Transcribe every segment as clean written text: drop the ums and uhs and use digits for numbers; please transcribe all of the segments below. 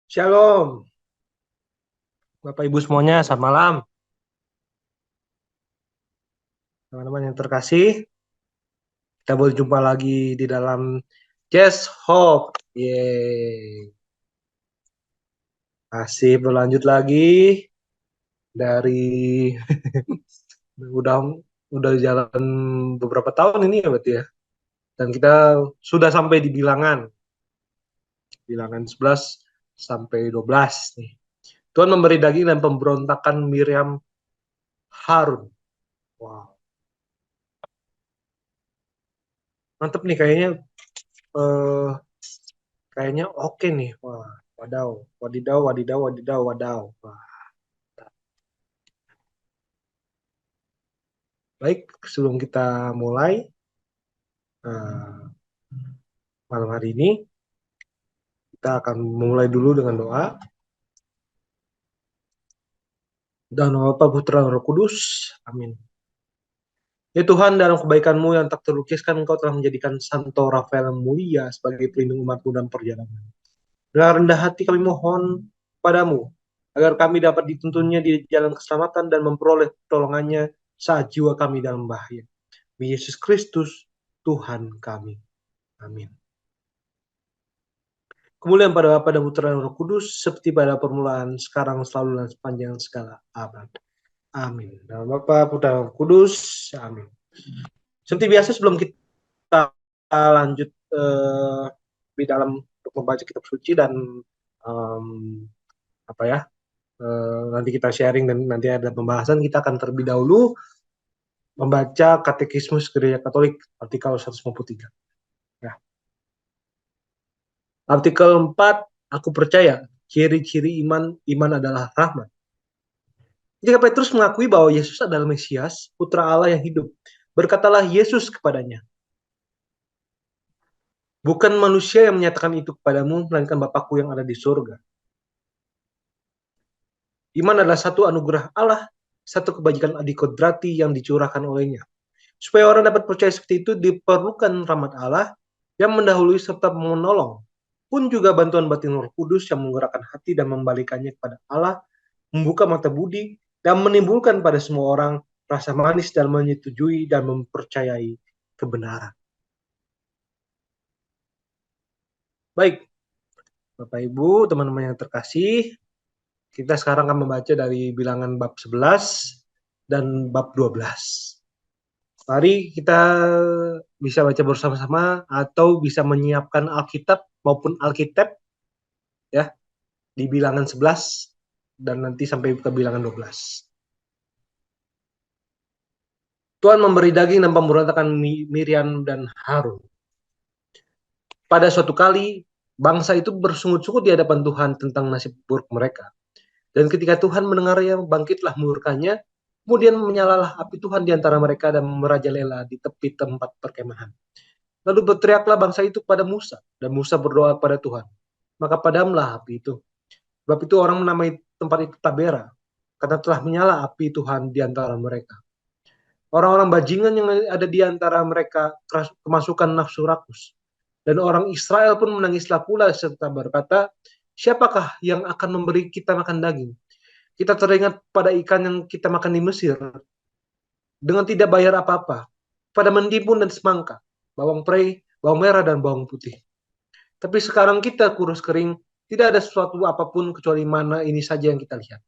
Shalom, Bapak Ibu semuanya, selamat malam. Teman-teman yang terkasih, kita berjumpa lagi di dalam Jazz Hope. Yeay. Masih berlanjut lagi dari udah udah jalan beberapa tahun ini ya berarti ya. Dan kita sudah sampai di bilangan 11 sampai 12 nih. Tuhan memberi daging dan pemberontakan Miriam Harun. Wow, mantep nih eh, kayaknya oke nih. Wah, wadaw, wadidaw, wadidaw, wadidaw, wadaw. Wah. Baik, sebelum kita mulai eh, malam hari ini, kita akan mulai dulu dengan doa. Dan nama Bapa, Putra, dan Roh Kudus. Amin. Ya Tuhan, dalam kebaikan-Mu yang tak terlukiskan, Engkau telah menjadikan Santo Rafael yang mulia sebagai pelindung umat-Mu dalam perjalanan. Dengan rendah hati kami mohon padamu, agar kami dapat dituntunnya di jalan keselamatan dan memperoleh pertolongannya saat jiwa kami dalam bahaya. Yesus Kristus, Tuhan kami. Amin. Kemuliaan pada Bapa dan Putra dan Roh Kudus, seperti pada permulaan, sekarang, selalu, dan sepanjang segala abad. Amin. Dalam Bapa, Putra, dan Roh Kudus. Amin. Seperti biasa, sebelum kita lanjut di dalam untuk membaca kitab suci dan um, apa ya, nanti kita sharing dan nanti ada pembahasan, kita akan terlebih dahulu membaca Katekismus Gereja Katolik artikel 153. Ya. Artikel 4, aku percaya ciri-ciri iman adalah rahmat. Jika Petrus mengakui bahwa Yesus adalah Mesias, putra Allah yang hidup, berkatalah Yesus kepadanya, bukan manusia yang menyatakan itu kepadamu, melainkan Bapakku yang ada di surga. Iman adalah satu anugerah Allah, satu kebajikan adikodrati yang dicurahkan olehnya. Supaya orang dapat percaya seperti itu, diperlukan rahmat Allah yang mendahului serta menolong, pun juga bantuan batin Roh Kudus yang menggerakkan hati dan membalikannya kepada Allah, membuka mata budi, dan menimbulkan pada semua orang rasa manis dan menyetujui dan mempercayai kebenaran. Baik, Bapak Ibu, teman-teman yang terkasih, kita sekarang akan membaca dari bilangan bab 11 dan bab 12. Mari kita bisa baca bersama-sama atau bisa menyiapkan Alkitab maupun Alkitab ya di bilangan 11 dan nanti sampai ke bilangan 12. Tuhan memberi daging dan pemberontakan Miriam dan Harun. Pada suatu kali, bangsa itu bersungut-sungut di hadapan Tuhan tentang nasib buruk mereka. Dan ketika Tuhan mendengarnya, bangkitlah murkanya, kemudian menyalalah api Tuhan di antara mereka dan merajalela di tepi tempat perkemahan. Lalu berteriaklah bangsa itu kepada Musa, dan Musa berdoa kepada Tuhan. Maka padamlah api itu. Sebab itu orang menamai tempat itu Tabera, karena telah menyala api Tuhan di antara mereka. Orang-orang bajingan yang ada di antara mereka kemasukan nafsu rakus. Dan orang Israel pun menangislah pula serta berkata, siapakah yang akan memberi kita makan daging? Kita teringat pada ikan yang kita makan di Mesir, dengan tidak bayar apa-apa, pada mentimun dan semangka, bawang prei, bawang merah, dan bawang putih. Tapi sekarang kita kurus kering, tidak ada sesuatu apapun kecuali mana ini saja yang kita lihat.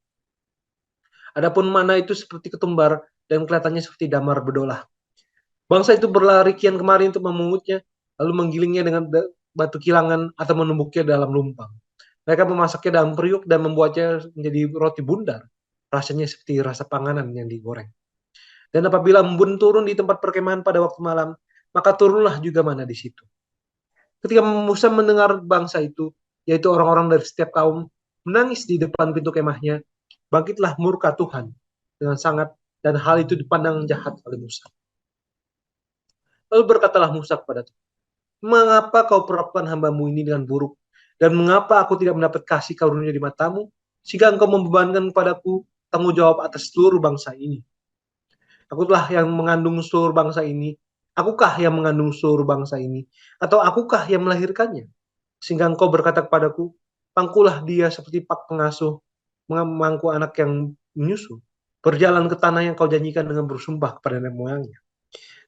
Adapun mana itu seperti ketumbar, dan kelihatannya seperti damar bedolah. Bangsa itu berlari kian kemari untuk memungutnya, lalu menggilingnya dengan batu kilangan atau menumbuknya dalam lumpang. Mereka memasaknya dalam periuk dan membuatnya menjadi roti bundar. Rasanya seperti rasa panganan yang digoreng. Dan apabila embun turun di tempat perkemahan pada waktu malam, maka turunlah juga mana di situ. Ketika Musa mendengar bangsa itu, yaitu orang-orang dari setiap kaum, menangis di depan pintu kemahnya, bangkitlah murka Tuhan dengan sangat, dan hal itu dipandang jahat oleh Musa. Lalu berkatalah Musa kepada Tuhan, mengapa kau perlakukan hambamu ini dengan buruk? Dan mengapa aku tidak mendapat kasih karunia di matamu, sehingga engkau membebankan kepadaku tanggung jawab atas seluruh bangsa ini? Akulah yang mengandung seluruh bangsa ini. Akukah yang mengandung seluruh bangsa ini? Atau akukah yang melahirkannya? Sehingga engkau berkata kepadaku, Pangkulah dia seperti pak pengasuh memangku anak yang menyusu. Berjalan ke tanah yang kau janjikan dengan bersumpah kepada nenek moyangnya.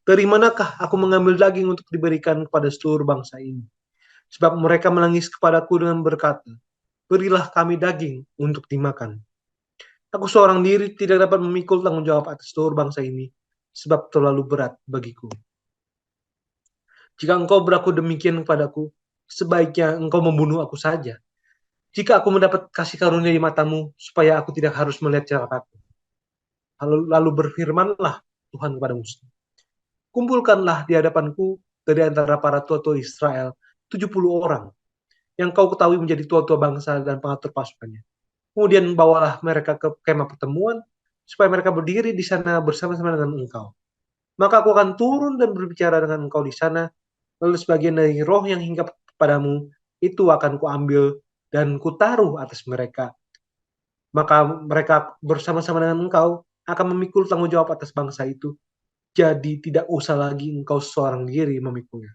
Dari manakah aku mengambil daging untuk diberikan kepada seluruh bangsa ini? Sebab mereka menangis kepadaku dengan berkata, berilah kami daging untuk dimakan. Aku seorang diri tidak dapat memikul tanggung jawab atas seluruh bangsa ini, sebab terlalu berat bagiku. Jika engkau berlaku demikian kepadaku, sebaiknya engkau membunuh aku saja. Jika aku mendapat kasih karunia di matamu, supaya aku tidak harus melihat celakaku. Lalu berfirmanlah Tuhan kepada Musa, kumpulkanlah di hadapanku dari antara para tua-tua Israel 70 orang, yang kau ketahui menjadi tua-tua bangsa dan pengatur pasukannya. Kemudian bawalah mereka ke kemah pertemuan, supaya mereka berdiri di sana bersama-sama dengan engkau. Maka aku akan turun dan berbicara dengan engkau di sana, lalu sebagian dari roh yang hinggap kepadamu, itu akan kuambil dan kutaruh atas mereka. Maka mereka bersama-sama dengan engkau akan memikul tanggung jawab atas bangsa itu. Jadi tidak usah lagi engkau seorang diri memikulnya.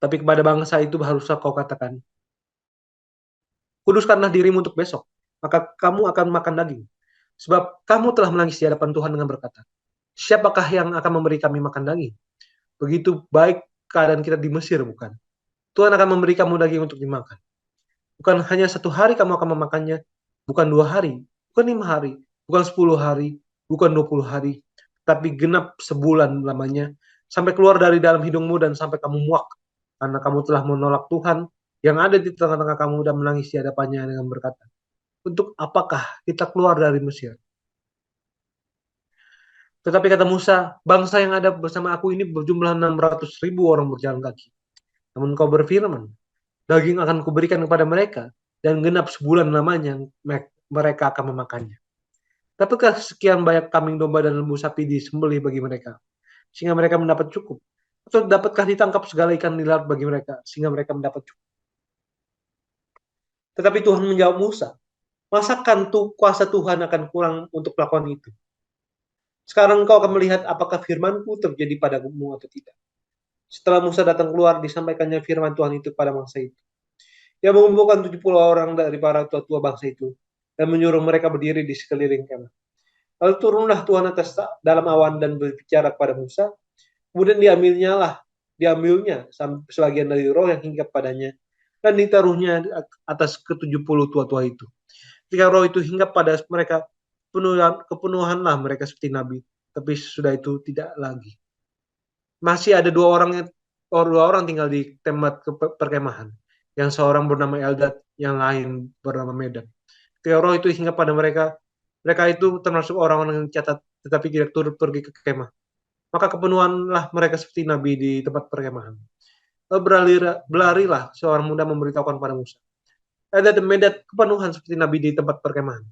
Tapi kepada bangsa itu haruslah kau katakan, kuduskanlah dirimu untuk besok, maka kamu akan makan daging. Sebab kamu telah menangis di hadapan Tuhan dengan berkata, siapakah yang akan memberi kami makan daging? Begitu baik keadaan kita di Mesir, bukan? Tuhan akan memberi kamu daging untuk dimakan. Bukan hanya 1 hari kamu akan memakannya, bukan 2 hari, bukan 5 hari, bukan 10 hari, bukan 20 hari, tapi genap sebulan lamanya, sampai keluar dari dalam hidungmu dan sampai kamu muak, karena kamu telah menolak Tuhan yang ada di tengah-tengah kamu dan menangis di hadapannya dengan berkata, untuk apakah kita keluar dari Mesir? Tetapi kata Musa, bangsa yang ada bersama aku ini berjumlah 600.000 orang berjalan kaki. Namun kau berfirman, daging akan kuberikan kepada mereka, dan genap sebulan lamanya mereka akan memakannya. Dapatkah sekian banyak kambing domba dan lembu sapi disembelih bagi mereka, sehingga mereka mendapat cukup? Atau dapatkah ditangkap segala ikan di laut bagi mereka, sehingga mereka mendapat cukup? Tetapi Tuhan menjawab Musa, masakan kuasa Tuhan akan kurang untuk melakukan itu? Sekarang engkau akan melihat apakah firmanku terjadi padamu atau tidak. Setelah Musa datang keluar, disampaikannya firman Tuhan itu pada bangsa itu. Dia mengumpulkan 70 orang dari para tua-tua bangsa itu dan menyuruh mereka berdiri di sekeliling kemah. Lalu turunlah Tuhan atas dalam awan dan berbicara kepada Musa. Kemudian diambilnya sebagian dari roh yang hinggap padanya dan ditaruhnya atas ke-70 tua-tua itu. Ketika roh itu hinggap pada mereka, kepenuhanlah mereka seperti nabi, tapi sesudah itu tidak lagi. Masih ada dua orang tinggal di tempat perkemahan. Yang seorang bernama Eldad, yang lain bernama Medad. Ketika roh itu hinggap pada mereka, mereka itu termasuk orang-orang yang catat, tetapi tidak turut pergi ke kemah. Maka kepenuhanlah mereka seperti nabi di tempat perkemahan. Lalu berlarilah seorang muda memberitahukan pada Musa. Eldad dan Medad kepenuhan seperti nabi di tempat perkemahan.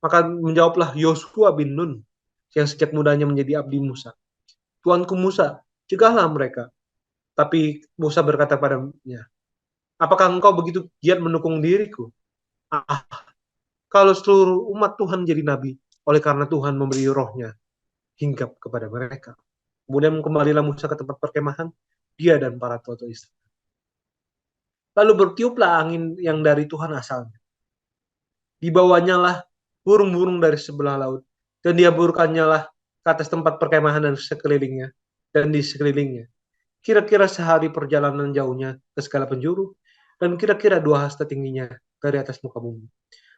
Maka menjawablah Yosua bin Nun, yang sejak mudanya menjadi abdi Musa. Tuanku Musa, cegahlah mereka. Tapi Musa berkata padanya, apakah engkau begitu giat mendukung diriku? Ah, kalau seluruh umat Tuhan menjadi nabi, oleh karena Tuhan memberi rohnya hinggap kepada mereka. Kemudian kembalilah Musa ke tempat perkemahan, dia dan para tua-tua Israel. Lalu bertiuplah angin yang dari Tuhan asalnya. Dibawanya lah burung-burung dari sebelah laut, dan dihamburkannya lah ke atas tempat perkemahan dan sekelilingnya, dan di sekelilingnya. Kira-kira sehari perjalanan jauhnya ke segala penjuru, dan kira-kira 2 hasta tingginya dari atas muka bumi.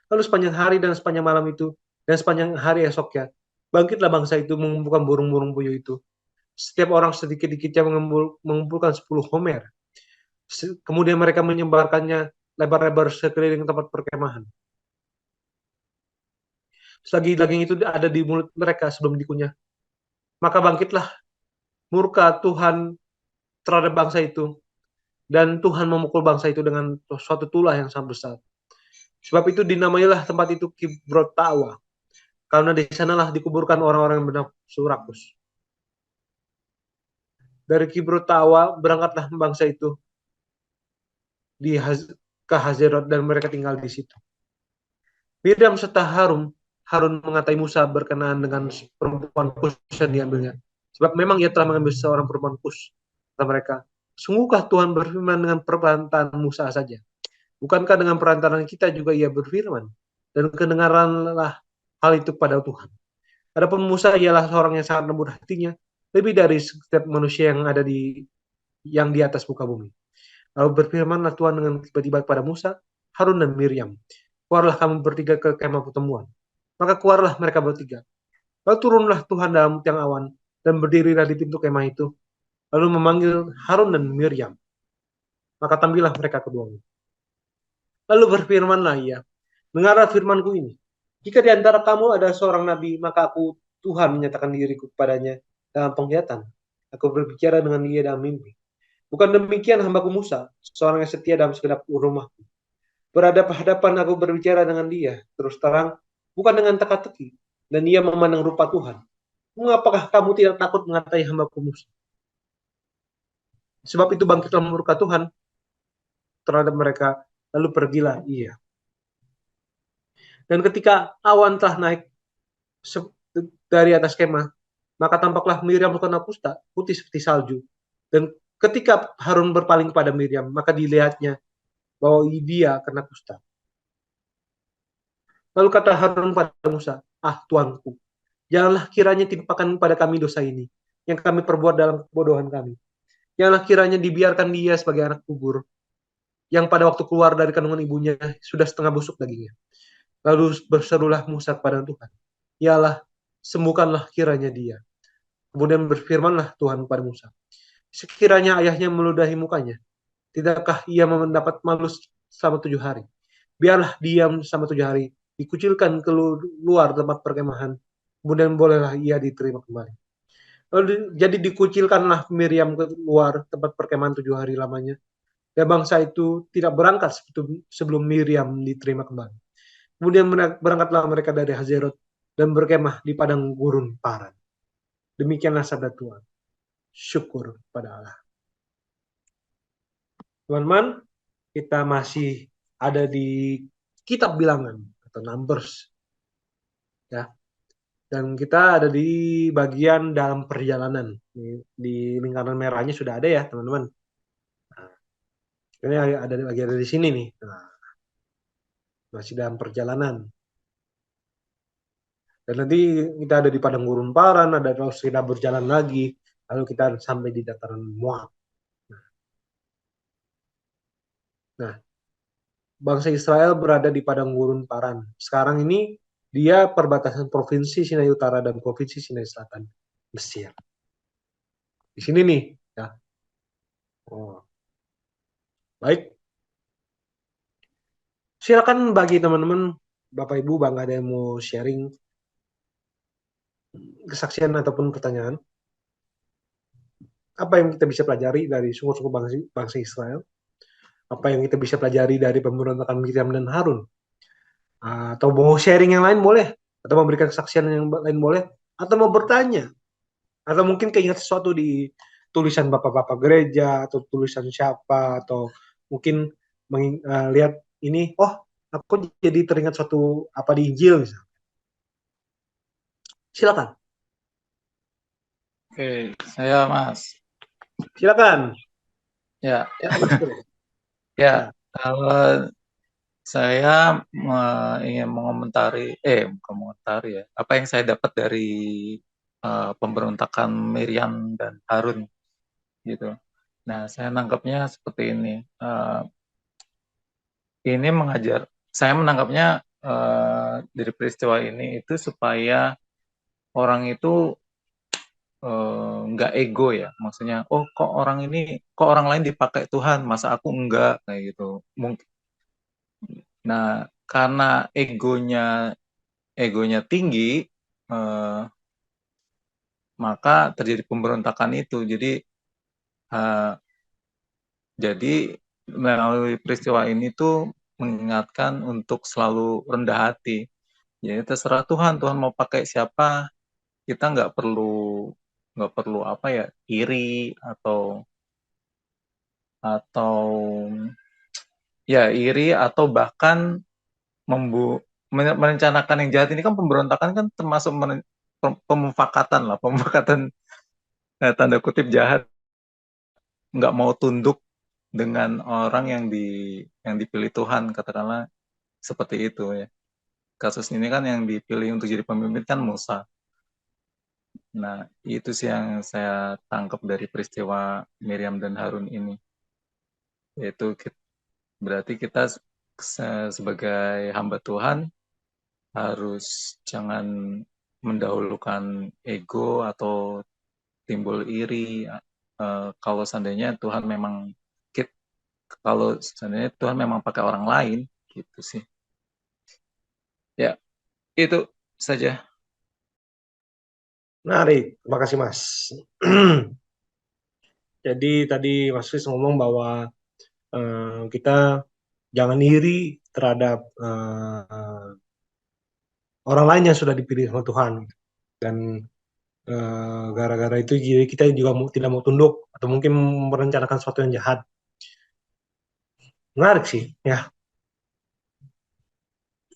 Lalu sepanjang hari dan sepanjang malam itu, dan sepanjang hari esoknya, bangkitlah bangsa itu mengumpulkan burung-burung puyuh itu. Setiap orang sedikit-sedikitnya mengumpulkan 10 homer. Kemudian mereka menyebarkannya lebar-lebar sekeliling tempat perkemahan. Selagi daging itu ada di mulut mereka sebelum dikunyah, maka bangkitlah murka Tuhan terhadap bangsa itu, dan Tuhan memukul bangsa itu dengan suatu tulah yang sangat besar. Sebab itu dinamailah tempat itu Kibrot Tawa, karena di sanalah dikuburkan orang-orang yang bernafsu rakus. Dari Kibrot Tawa berangkatlah bangsa itu ke Hazerot dan mereka tinggal di situ. Miriam serta Harun mengatai Musa berkenaan dengan perempuan Kus yang diambilnya. Sebab memang ia telah mengambil seorang perempuan Kus. Kata mereka, sungguhkah Tuhan berfirman dengan perkataan Musa saja? Bukankah dengan perantaraan kita juga ia berfirman? Dan kedengaranlah hal itu pada Tuhan. Adapun Musa ialah seorang yang sangat lembut hatinya, lebih dari setiap manusia yang di atas muka bumi. Lalu berfirmanlah Tuhan dengan tiba-tiba kepada Musa, Harun dan Miriam, keluarlah kamu bertiga ke kemah pertemuan. Maka keluarlah mereka bertiga. Lalu turunlah Tuhan dalam tiang awan dan berdirilah di pintu kemah itu. Lalu memanggil Harun dan Miriam. Maka tampillah mereka keduanya. Lalu berfirmanlah ia, dengarlah firmanku ini. Jika di antara kamu ada seorang nabi, maka aku Tuhan menyatakan diriku kepadanya dalam penglihatan. Aku berbicara dengan dia dalam mimpi. Bukan demikian hambaku Musa, seorang yang setia dalam segenap rumahku. Berhadapan-hadapan aku berbicara dengan dia, terus terang, bukan dengan teka-teki. Dan dia memandang rupa Tuhan. Mengapakah kamu tidak takut mengatai hambaku Musa? Sebab itu bangkitlah murka Tuhan terhadap mereka, lalu pergilah ia. Dan ketika awan telah naik dari atas kemah, maka tampaklah Miriam berwarna kusta, putih seperti salju. Dan ketika Harun berpaling kepada Miriam, maka dilihatnya bahwa dia kena kusta. Lalu kata Harun pada Musa, Tuanku, janganlah kiranya timpakan pada kami dosa ini, yang kami perbuat dalam kebodohan kami. Janganlah kiranya dibiarkan dia sebagai anak kubur, yang pada waktu keluar dari kandungan ibunya sudah setengah busuk dagingnya. Lalu berserulah Musa kepada Tuhan, ialah sembuhkanlah kiranya dia. Kemudian berfirmanlah Tuhan kepada Musa, sekiranya ayahnya meludahi mukanya, tidakkah ia mendapat malu selama 7 hari? Biarlah diam selama 7 hari, dikucilkan keluar tempat perkemahan, kemudian bolehlah ia diterima kembali. Lalu jadi dikucilkanlah Miriam keluar tempat perkemahan 7 hari lamanya, dan bangsa itu tidak berangkat sebelum Miriam diterima kembali. Kemudian berangkatlah mereka dari Hazerot dan berkemah di padang gurun Paran. Demikianlah sabda Tuhan. Syukur pada Allah. Teman-teman, kita masih ada di kitab bilangan atau Numbers. Ya. Dan kita ada di bagian dalam perjalanan. Di lingkaran merahnya sudah ada ya, teman-teman. Nah, ini ada di sini nih. Nah, masih dalam perjalanan. Dan nanti kita ada di padang gurun Paran, ada terus kita berjalan lagi, lalu kita sampai di dataran Moab. Nah, bangsa Israel berada di padang gurun Paran. Sekarang ini dia perbatasan provinsi Sinai Utara dan provinsi Sinai Selatan, Mesir. Di sini nih, ya. Oh, baik. Silakan bagi teman-teman, Bapak Ibu, bangga ada yang mau sharing kesaksian ataupun pertanyaan. Apa yang kita bisa pelajari dari suku-suku bangsa Israel? Apa yang kita bisa pelajari dari pemberontakan Miriam dan Harun? Atau mau sharing yang lain boleh, atau memberikan kesaksian yang lain boleh, atau mau bertanya, atau mungkin keinget sesuatu di tulisan bapak-bapak gereja, atau tulisan siapa, atau mungkin lihat ini, oh aku jadi teringat suatu apa di Injil misalnya. Silakan. Oke, saya Mas. Silakan. Ya, Ya, Mas. ya. Kalau saya ingin mengomentari, mengomentari ya, apa yang saya dapat dari pemberontakan Miriam dan Harun, gitu. Nah, saya nangkapnya seperti ini. Ini saya menangkapnya dari peristiwa ini itu supaya orang itu nggak ego ya, maksudnya kok orang lain dipakai Tuhan, masa aku enggak, kayak gitu. Mungkin, nah karena egonya tinggi, maka terjadi pemberontakan itu. Uh, jadi melalui peristiwa ini tuh mengingatkan untuk selalu rendah hati. Jadi terserah Tuhan, Tuhan mau pakai siapa, kita nggak perlu apa ya, iri atau bahkan merencanakan yang jahat. Ini kan pemberontakan kan termasuk pemufakatan tanda kutip jahat, nggak mau tunduk dengan orang yang dipilih Tuhan, katakanlah seperti itu ya. Kasus ini kan yang dipilih untuk jadi pemimpin kan Musa. Nah, itu sih yang saya tangkap dari peristiwa Miriam dan Harun ini. Yaitu berarti kita sebagai hamba Tuhan harus jangan mendahulukan ego atau timbul iri. Kalau seandainya Tuhan memang kalau seandainya Tuhan memang pakai orang lain, gitu sih. Ya, itu saja. Menarik, terima kasih Mas. Jadi tadi Mas Fis ngomong bahwa kita jangan iri terhadap orang lain yang sudah dipilih sama Tuhan, dan gara-gara itu jadi kita juga tidak mau tunduk atau mungkin merencanakan sesuatu yang jahat. Menarik sih ya.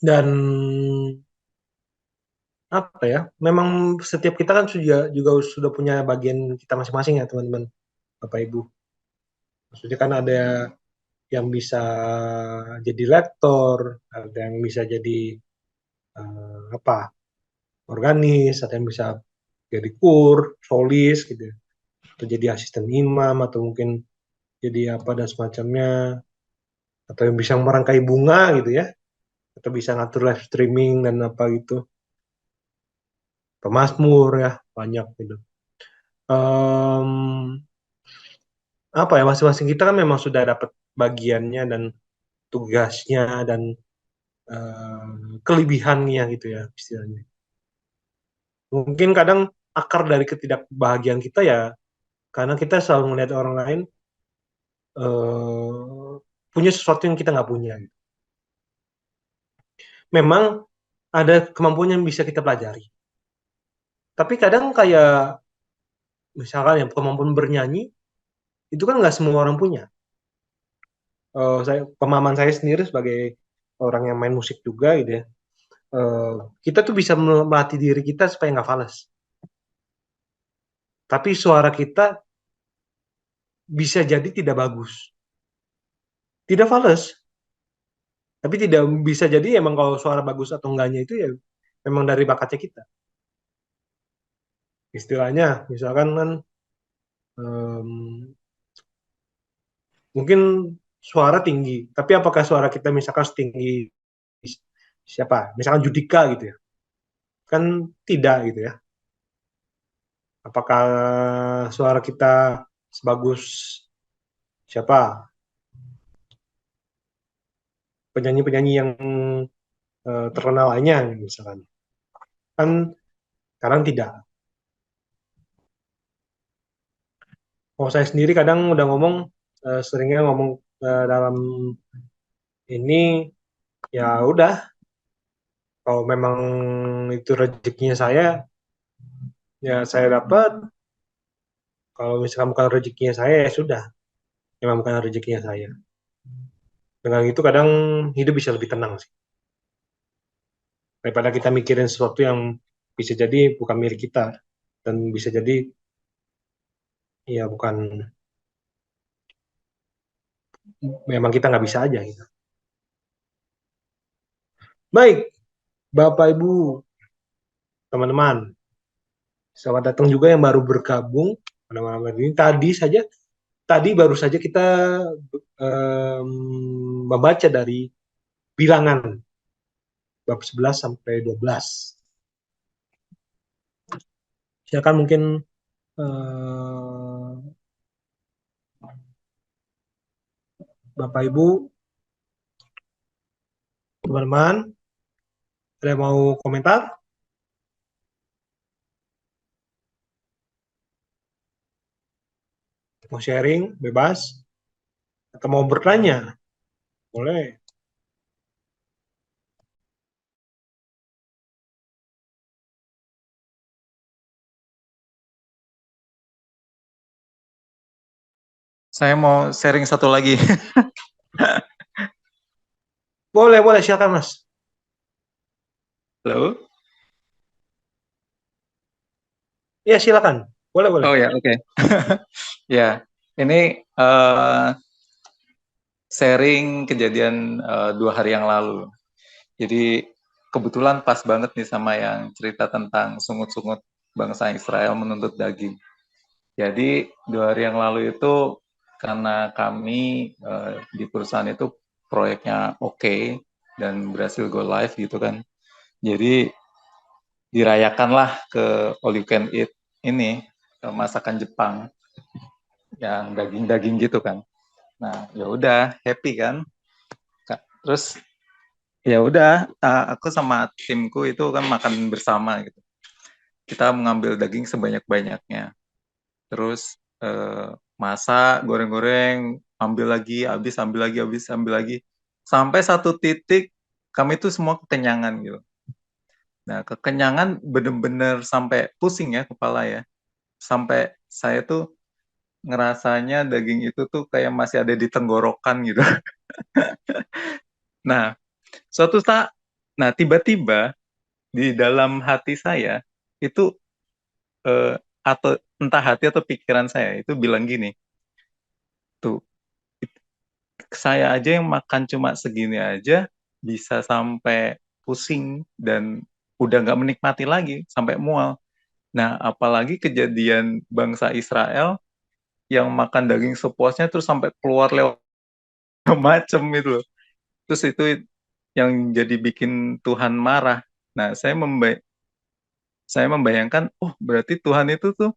Dan apa ya, memang setiap kita kan juga sudah punya bagian kita masing-masing ya teman-teman, Bapak Ibu. Maksudnya kan ada yang bisa jadi lektor, ada yang bisa jadi apa, organis, ada yang bisa jadi kur, solis gitu ya. Atau jadi asisten imam, atau mungkin jadi apa dan semacamnya, atau yang bisa merangkai bunga gitu ya, atau bisa ngatur live streaming dan apa gitu, pemazmur ya, banyak gitu. Em, Apa ya, masing-masing kita kan memang sudah dapat bagiannya dan tugasnya dan kelebihannya gitu ya istilahnya. Mungkin kadang akar dari ketidakbahagiaan kita ya karena kita selalu melihat orang lain punya sesuatu yang kita nggak punya gitu. Memang ada kemampuan yang bisa kita pelajari, tapi kadang kayak misalkan ya kemampuan bernyanyi itu kan nggak semua orang punya. Pemahaman saya sendiri sebagai orang yang main musik juga gitu ya, eh, kita tuh bisa melatih diri kita supaya nggak fals. Tapi suara kita bisa jadi tidak bagus, tidak fals, tapi tidak bisa jadi emang kalau suara bagus atau enggaknya itu ya memang dari bakatnya kita. Istilahnya, misalkan kan em, mungkin suara tinggi, tapi apakah suara kita misalkan setinggi siapa? Misalkan Judika gitu ya, kan tidak gitu ya. Apakah suara kita sebagus siapa? Penyanyi-penyanyi yang terkenal lainnya misalkan. Kan sekarang tidak. Kalau saya sendiri kadang udah ngomong, seringnya ngomong dalam ini, ya udah, kalau memang itu rezekinya saya, ya saya dapat. Kalau misalkan bukan rezekinya saya, ya sudah, memang bukan rezekinya saya. Dengan itu kadang hidup bisa lebih tenang sih. Daripada kita mikirin sesuatu yang bisa jadi bukan milik kita, dan bisa jadi ya bukan, memang kita nggak bisa aja gitu. Baik, Bapak Ibu, teman-teman, selamat datang juga yang baru bergabung pada malam hari ini. Tadi baru saja kita membaca dari bilangan bab 11 sampai 12. Silakan mungkin eh, Bapak Ibu, teman-teman, ada yang mau komentar, mau sharing, bebas, atau mau bertanya, boleh. Saya mau sharing satu lagi. Boleh, boleh, silakan Mas. Halo? Iya, silakan. Boleh, boleh. Oh ya, oke. Ya, ini sharing kejadian 2 hari yang lalu. Jadi kebetulan pas banget nih sama yang cerita tentang sungut-sungut bangsa Israel menuntut daging. Jadi 2 hari yang lalu itu karena kami di perusahaan itu proyeknya oke dan berhasil go live gitu kan. Jadi dirayakanlah ke all you can eat ini masakan Jepang yang daging-daging gitu kan. Nah, ya udah happy kan. Terus ya udah aku sama timku itu kan makan bersama gitu. Kita mengambil daging sebanyak-banyaknya. Terus masak, goreng-goreng, ambil lagi, habis, ambil lagi, habis, ambil lagi. Sampai satu titik kami tuh semua kekenyangan gitu. Nah, kekenyangan bener-bener sampai pusing ya kepala ya. Sampai saya tuh ngerasanya daging itu tuh kayak masih ada di tenggorokan gitu. Nah, suatu saat, nah tiba-tiba di dalam hati saya itu atau entah hati atau pikiran saya itu bilang gini, tuh saya aja yang makan cuma segini aja bisa sampai pusing dan udah nggak menikmati lagi sampai mual. Nah, apalagi kejadian bangsa Israel yang makan daging sepuasnya terus sampai keluar lewat macem itu loh. Terus itu yang jadi bikin Tuhan marah. Nah, saya membayangkan, oh berarti Tuhan itu tuh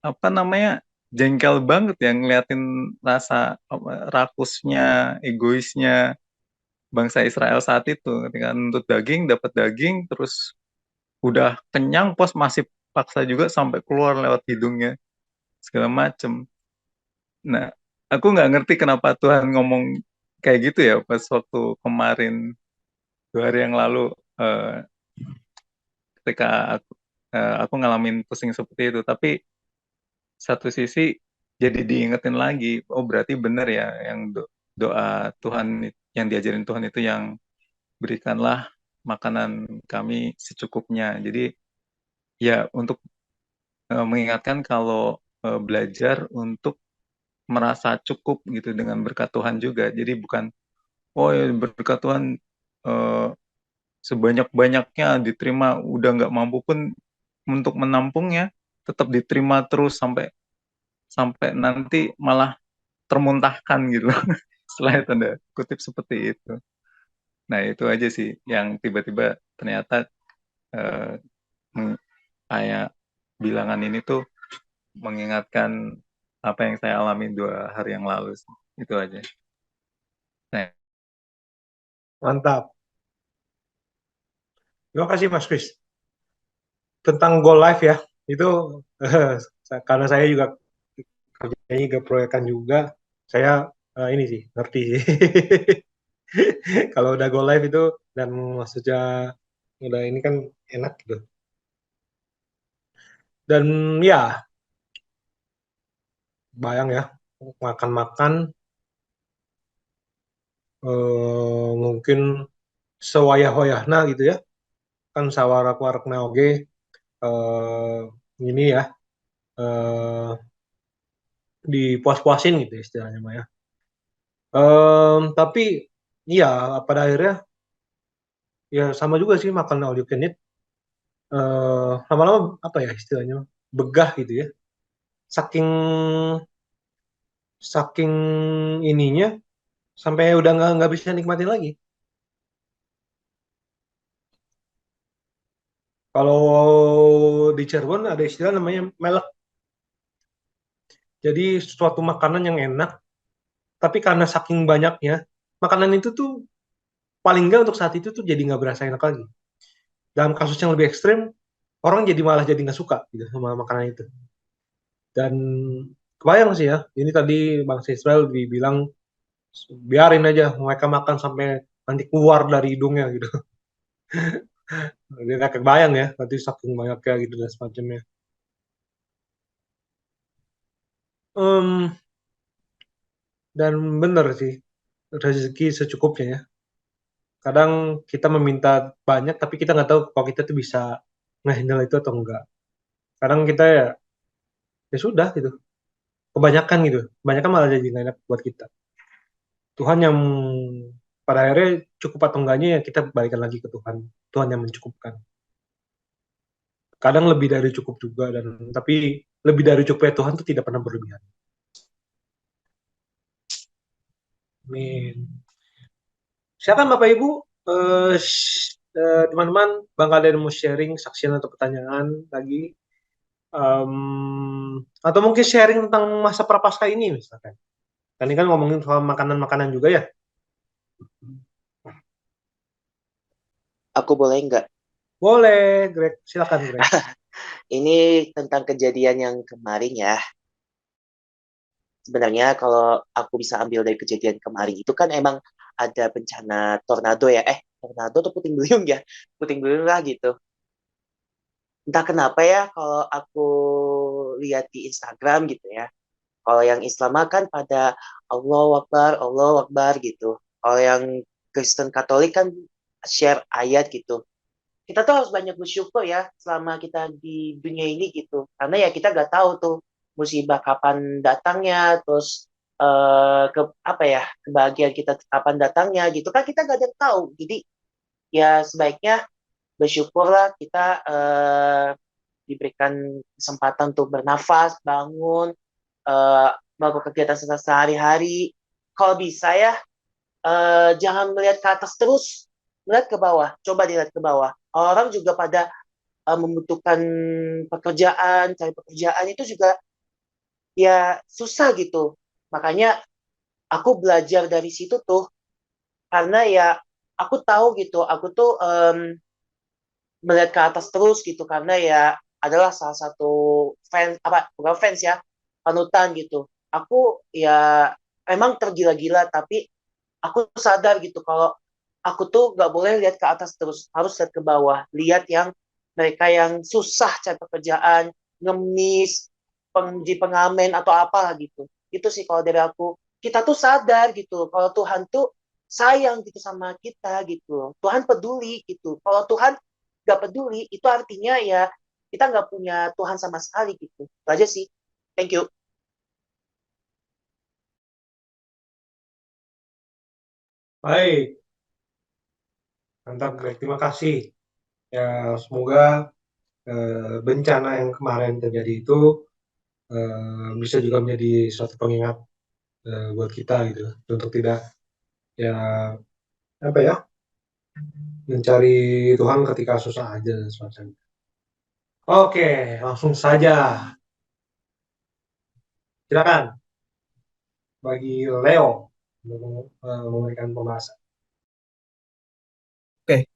apa namanya jengkel banget ya ngeliatin rasa rakusnya, egoisnya bangsa Israel saat itu ketika nuntut daging dapat daging terus udah kenyang pos masih paksa juga sampai keluar lewat hidungnya segala macem. Nah, aku nggak ngerti kenapa Tuhan ngomong kayak gitu ya pas waktu kemarin 2 hari yang lalu eh, ketika aku ngalamin pusing seperti itu. Tapi satu sisi jadi diingetin lagi, oh berarti benar ya yang doa Tuhan yang diajarin Tuhan itu yang berikanlah makanan kami secukupnya. Jadi ya untuk mengingatkan kalau belajar untuk merasa cukup gitu dengan berkat Tuhan juga. Jadi bukan oh ya berkat Tuhan eh, sebanyak-banyaknya diterima udah nggak mampu pun untuk menampungnya tetap diterima terus sampai sampai nanti malah termuntahkan gitu. Setelah tanda kutip seperti itu. Nah itu aja sih yang tiba-tiba ternyata eh, kayak bilangan ini tuh mengingatkan apa yang saya alami 2 hari yang lalu sih. Itu aja. Nah, Mantap. Terima kasih Mas Kris. Tentang Go Live ya, itu karena saya juga kerjanya ke proyekan juga, saya ini sih ngerti sih. Kalau udah Go Live itu dan maksudnya udah ini kan enak gitu. Dan ya, bayang ya, makan-makan mungkin sewayah-wayahna gitu ya. Kan sawarak-warakna oge ini ya eh, dipuas-puasin gitu istilahnya Maya. Tapi iya pada akhirnya ya sama juga sih makan all you can eat. Lama-lama apa ya istilahnya begah gitu ya. Saking saking ininya sampai udah nggak bisa nikmatin lagi. Kalau di Cirebon ada istilah namanya melek. Jadi suatu makanan yang enak, tapi karena saking banyaknya, makanan itu tuh paling nggak untuk saat itu tuh jadi nggak berasa enak lagi. Dalam kasus yang lebih ekstrim, orang jadi malah jadi nggak suka gitu sama makanan itu. Dan kebayang sih ya, ini tadi Bang Israel dibilang biarin aja mereka makan sampai nanti keluar dari hidungnya gitu. Dia nggak kebayang ya, nanti saking banyaknya gitu dan semacamnya. Em, dan bener sih, rezeki secukupnya ya. Kadang kita meminta banyak, tapi kita nggak tahu kalau kita tuh bisa ngehandle itu atau enggak. Kadang kita ya, ya sudah gitu, kebanyakan gitu. Kebanyakan malah jadi nggak enak buat kita. Tuhan yang pada akhirnya cukup atau enggaknya ya kita balikan lagi ke Tuhan. Tuhan yang mencukupkan. Kadang lebih dari cukup juga tapi lebih dari cukupnya Tuhan itu tidak pernah berlebihan. Amin. Silakan Bapak Ibu, teman-teman, Bang kalian mau sharing saksian atau pertanyaan lagi, atau mungkin sharing tentang masa prapaskah ini misalkan. Tadi kan ngomongin soal makanan-makanan juga ya. Aku boleh nggak? Boleh, Greg. Silakan, Greg. Ini tentang kejadian yang kemarin ya. Sebenarnya kalau aku bisa ambil dari kejadian kemarin itu kan emang ada bencana tornado ya. Tornado atau puting beliung ya? Puting beliung lah gitu. Entah kenapa ya kalau aku lihat di Instagram gitu ya. Kalau yang Islam kan pada Allah Akbar gitu. Kalau yang Kristen Katolik kan share ayat gitu. Kita tuh harus banyak bersyukur ya selama kita di dunia ini gitu. Karena ya kita nggak tahu tuh musibah kapan datangnya, terus apa ya kebahagiaan kita kapan datangnya gitu kan kita nggak ada yang tahu. Jadi ya sebaiknya bersyukurlah kita diberikan kesempatan untuk bernafas, bangun, eh, melakukan kegiatan sehari-hari. Kalau bisa ya jangan melihat ke atas terus, melihat ke bawah. Coba dilihat ke bawah. Orang juga pada membutuhkan pekerjaan, cari pekerjaan itu juga ya susah gitu. Makanya aku belajar dari situ tuh karena ya aku tahu gitu, aku tuh melihat ke atas terus gitu karena ya adalah salah satu fans apa bukan fans ya panutan gitu. Aku ya emang tergila-gila tapi aku sadar gitu kalau aku tuh nggak boleh lihat ke atas terus, harus lihat ke bawah, lihat yang mereka yang susah cari pekerjaan, ngemis, di pengamen atau apa gitu. Itu sih kalau dari aku. Kita tuh sadar gitu kalau Tuhan tuh sayang gitu sama kita gitu. Tuhan peduli gitu. Kalau Tuhan nggak peduli, itu artinya ya kita nggak punya Tuhan sama sekali gitu. Itu aja sih. Thank you. Baik, mantap, Greg. Terima kasih. Ya, semoga bencana yang kemarin terjadi itu bisa juga menjadi suatu pengingat buat kita gitu, untuk tidak ya apa ya mencari Tuhan ketika susah aja dan semacamnya. Oke, langsung saja. Silakan bagi Leo untuk memberikan pembahasan. Oke,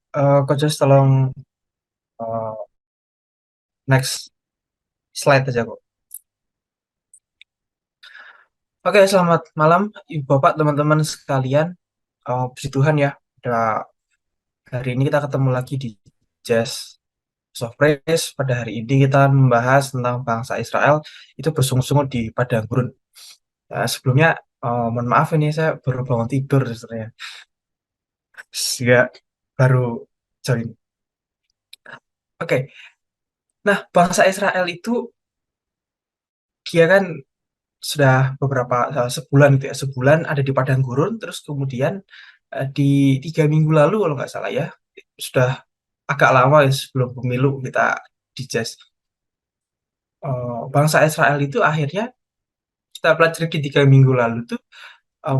Coach Jos tolong uh, next slide aja kok. Oke, selamat malam Ibu Bapak, teman-teman sekalian. Puji Tuhan ya, hari ini kita ketemu lagi di Jazz of Praise. Pada hari ini kita membahas tentang bangsa Israel itu bersungguh-sungguh di padang gurun. Sebelumnya, mohon maaf ini saya baru bangun tidur sebenarnya, sehingga baru join. Oke, nah bangsa Israel itu dia kan sudah beberapa sebulan gitu ya, sebulan ada di padang gurun, terus kemudian di 3 minggu lalu kalau nggak salah ya, sudah agak lama ya sebelum pemilu kita di Jazz, bangsa Israel itu akhirnya kita pelajari di 3 minggu lalu tuh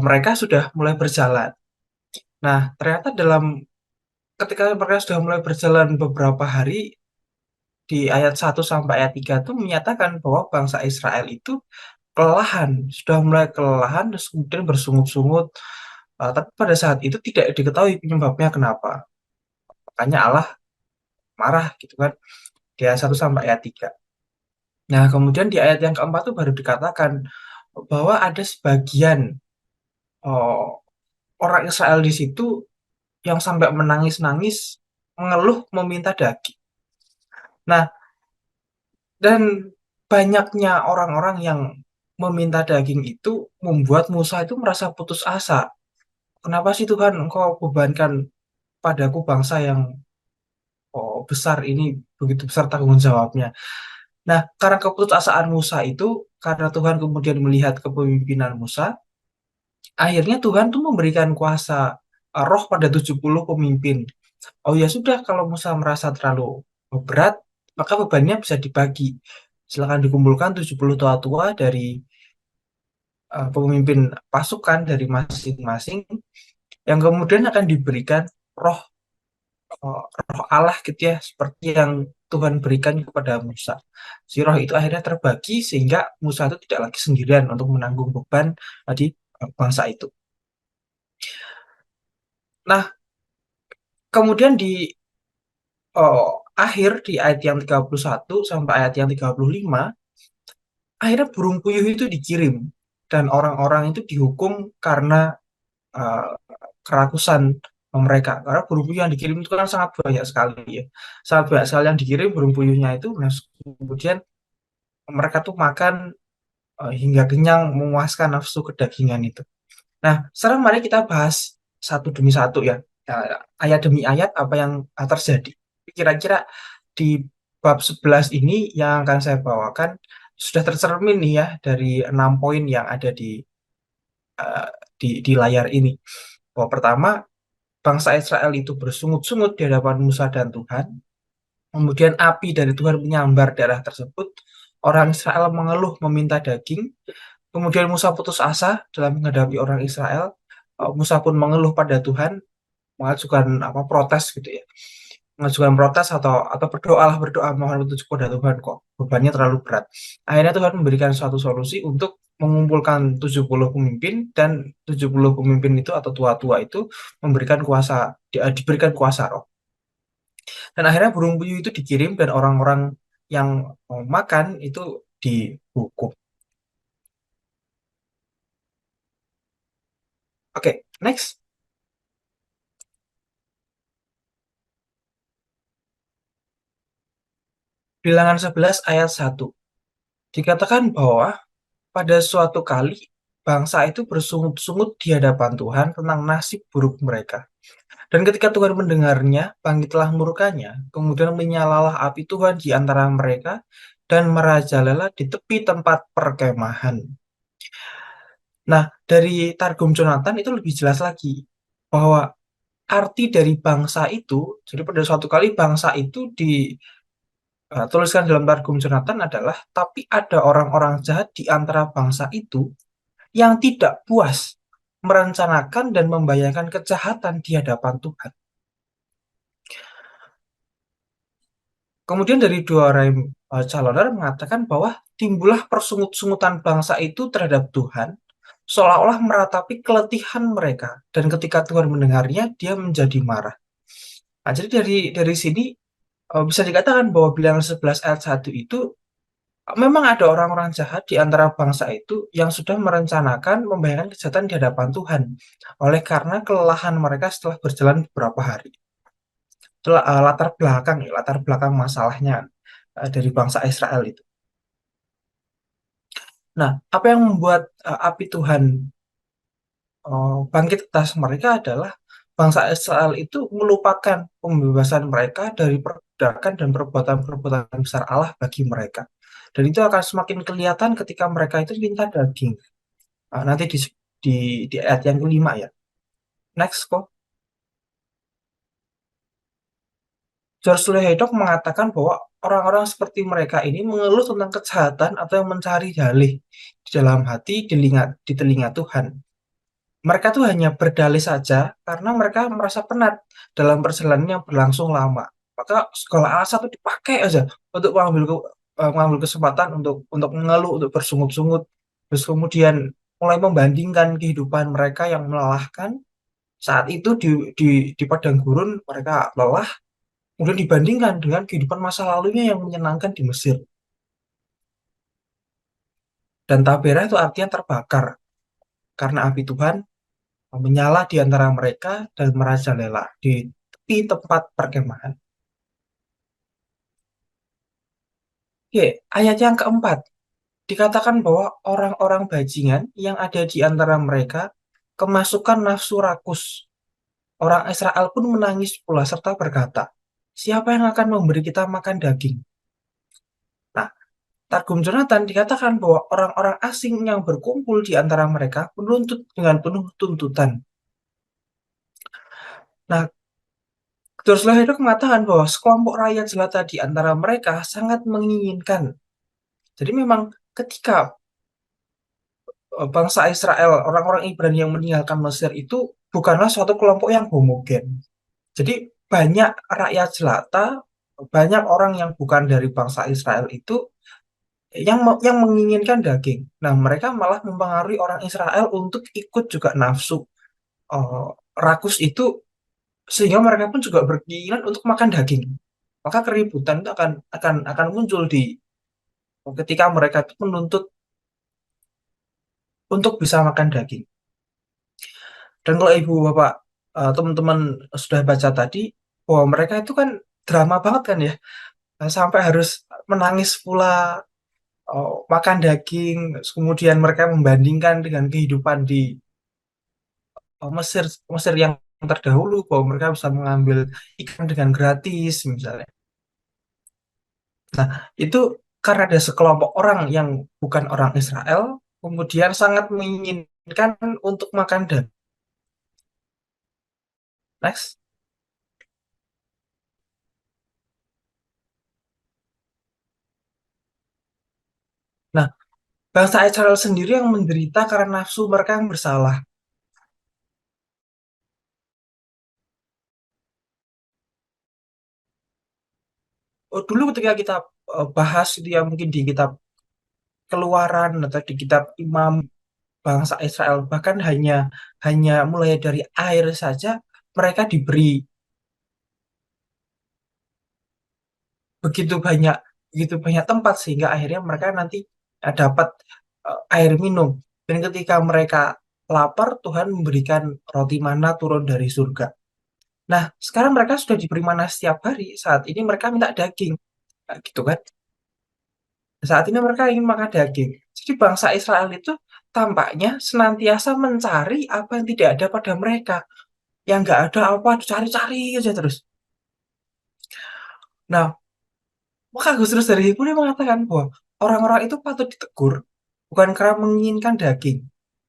mereka sudah mulai berjalan. Nah ternyata ketika mereka sudah mulai berjalan beberapa hari, di ayat 1 sampai ayat 3 itu menyatakan bahwa bangsa Israel itu kelelahan, sudah mulai kelelahan, terus kemudian bersungut-sungut. Tapi pada saat itu tidak diketahui penyebabnya kenapa. Makanya Allah marah gitu kan di ayat 1 sampai ayat 3. Nah, kemudian di ayat yang keempat itu baru dikatakan bahwa ada sebagian uh, orang Israel di situ yang sampai menangis-nangis, mengeluh, meminta daging. Nah, dan banyaknya orang-orang yang meminta daging itu membuat Musa itu merasa putus asa. Kenapa sih Tuhan engkau bebankan padaku bangsa yang besar ini, begitu besar tanggung jawabnya. Nah, karena keputusasaan Musa itu, karena Tuhan kemudian melihat kepemimpinan Musa, akhirnya Tuhan tuh memberikan kuasa roh pada 70 pemimpin. Oh ya sudah, kalau Musa merasa terlalu berat, maka bebannya bisa dibagi. Silakan dikumpulkan 70 tua-tua dari pemimpin pasukan dari masing-masing yang kemudian akan diberikan roh roh Allah gitu ya, seperti yang Tuhan berikan kepada Musa. Si roh itu akhirnya terbagi sehingga Musa itu tidak lagi sendirian untuk menanggung beban di bangsa itu. Nah, kemudian di akhir di ayat yang 31 sampai ayat yang 35, akhirnya burung puyuh itu dikirim dan orang-orang itu dihukum karena uh, kerakusan mereka. Karena burung puyuh yang dikirim itu kan sangat banyak sekali ya. Sangat banyak sekali yang dikirim burung puyuhnya itu. Nah, kemudian mereka tuh makan hingga kenyang, memuaskan nafsu kedagingan itu. Nah, sekarang mari kita bahas satu demi satu ya. Ayat demi ayat apa yang terjadi. Kira-kira di bab 11 ini yang akan saya bawakan sudah tercermin nih ya dari 6 poin yang ada uh, di layar ini. Bahwa pertama, bangsa Israel itu bersungut-sungut di hadapan Musa dan Tuhan. Kemudian api dari Tuhan menyambar daerah tersebut. Orang Israel mengeluh meminta daging. Kemudian Musa putus asa dalam menghadapi orang Israel. Musa pun mengeluh pada Tuhan, mengajukan protes gitu ya. Mengajukan protes atau berdoa mohon petunjuk pada Tuhan, kok bebannya terlalu berat. Akhirnya Tuhan memberikan suatu solusi untuk mengumpulkan 70 pemimpin, dan 70 pemimpin itu atau tua-tua itu diberikan kuasa roh. Dan akhirnya burung puyuh itu dikirim dan orang-orang yang mau makan itu dihukum. Oke, next. Bilangan 11 ayat 1. Dikatakan bahwa pada suatu kali bangsa itu bersungut-sungut di hadapan Tuhan tentang nasib buruk mereka. Dan ketika Tuhan mendengarnya, bangkitlah murkanya, kemudian menyalalah api Tuhan di antara mereka dan merajalela di tepi tempat perkemahan. Nah, dari Targum Jonathan itu lebih jelas lagi bahwa arti dari bangsa itu, jadi pada suatu kali bangsa itu dituliskan dalam Targum Jonathan adalah, tapi ada orang-orang jahat di antara bangsa itu yang tidak puas merencanakan dan membayangkan kejahatan di hadapan Tuhan. Kemudian dari dua rhyme Caloner mengatakan bahwa timbullah persungut-sungutan bangsa itu terhadap Tuhan, seolah-olah meratapi keletihan mereka, dan ketika Tuhan mendengarnya, dia menjadi marah. Nah, jadi dari sini bisa dikatakan bahwa bilangan 11 ayat 1 itu memang ada orang-orang jahat di antara bangsa itu yang sudah merencanakan membayangkan kejahatan di hadapan Tuhan, oleh karena kelelahan mereka setelah berjalan beberapa hari. Itulah latar belakang masalahnya dari bangsa Israel itu. Nah, apa yang membuat api Tuhan bangkit atas mereka adalah bangsa Israel itu melupakan pembebasan mereka dari perbudakan dan perbuatan-perbuatan besar Allah bagi mereka. Dan itu akan semakin kelihatan ketika mereka itu minta daging. Nanti di ayat yang kelima ya. Next kok. George Lee Haydock mengatakan bahwa orang-orang seperti mereka ini mengeluh tentang kejahatan atau yang mencari dalih di dalam hati, di telinga Tuhan. Mereka tuh hanya berdalih saja karena mereka merasa penat dalam perjalanan yang berlangsung lama. Maka segala alasan itu dipakai aja untuk mengambil kesempatan untuk mengeluh, untuk bersungut-sungut. Terus kemudian mulai membandingkan kehidupan mereka yang melelahkan. Saat itu di padang gurun mereka lelah, kemudian dibandingkan dengan kehidupan masa lalunya yang menyenangkan di Mesir. Dan Tabera itu artinya terbakar karena api Tuhan menyala di antara mereka dan merajalela di tepi tempat perkemahan. Oke, ayat yang keempat dikatakan bahwa orang-orang bajingan yang ada di antara mereka kemasukan nafsu rakus. Orang Israel pun menangis pula serta berkata, siapa yang akan memberi kita makan daging? Nah, Targum Jonathan dikatakan bahwa orang-orang asing yang berkumpul di antara mereka menuntut dengan penuh tuntutan. Nah, George Lloyd mengatakan bahwa sekelompok rakyat jelata di antara mereka sangat menginginkan. Jadi memang ketika bangsa Israel, orang-orang Ibrani yang meninggalkan Mesir itu bukanlah suatu kelompok yang homogen. Jadi banyak rakyat jelata, banyak orang yang bukan dari bangsa Israel itu yang menginginkan daging. Nah, mereka malah mempengaruhi orang Israel untuk ikut juga nafsu eh, rakus itu, sehingga mereka pun juga berkeinginan untuk makan daging. Maka keributan itu akan muncul ketika mereka itu menuntut untuk bisa makan daging. Dan kalau ibu bapak teman-teman sudah baca tadi bahwa mereka itu kan drama banget kan ya. Sampai harus menangis pula makan daging, kemudian mereka membandingkan dengan kehidupan di Mesir Mesir yang terdahulu, bahwa mereka bisa mengambil ikan dengan gratis misalnya. Nah, itu karena ada sekelompok orang yang bukan orang Israel, kemudian sangat menginginkan untuk makan daging. Next. Nah, bangsa Israel sendiri yang menderita karena nafsu mereka yang bersalah. Dulu ketika kita bahas itu ya, mungkin di kitab Keluaran atau di kitab Imam, bangsa Israel bahkan hanya hanya mulai dari air saja mereka diberi begitu banyak begitu banyak tempat, sehingga akhirnya mereka nanti dapat air minum. Dan ketika mereka lapar, Tuhan memberikan roti mana turun dari surga. Nah, sekarang mereka sudah diberi mana setiap hari. Saat ini mereka minta daging. Nah, gitu kan. Saat ini mereka ingin makan daging. Jadi bangsa Israel itu tampaknya senantiasa mencari apa yang tidak ada pada mereka. Yang nggak ada apa, cari-cari aja terus. Nah, maka Agustinus dari Hipona mengatakan bahwa orang-orang itu patut ditegur, bukan karena menginginkan daging,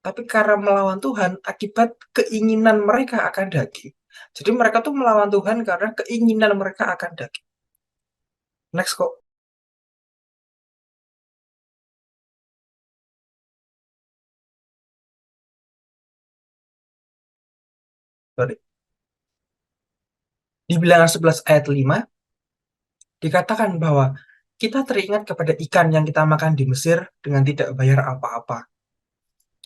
tapi karena melawan Tuhan akibat keinginan mereka akan daging. Jadi mereka tuh melawan Tuhan karena keinginan mereka akan daging. Next kok. Sorry. Di Bilangan 11 ayat 5 dikatakan bahwa kita teringat kepada ikan yang kita makan di Mesir dengan tidak bayar apa-apa,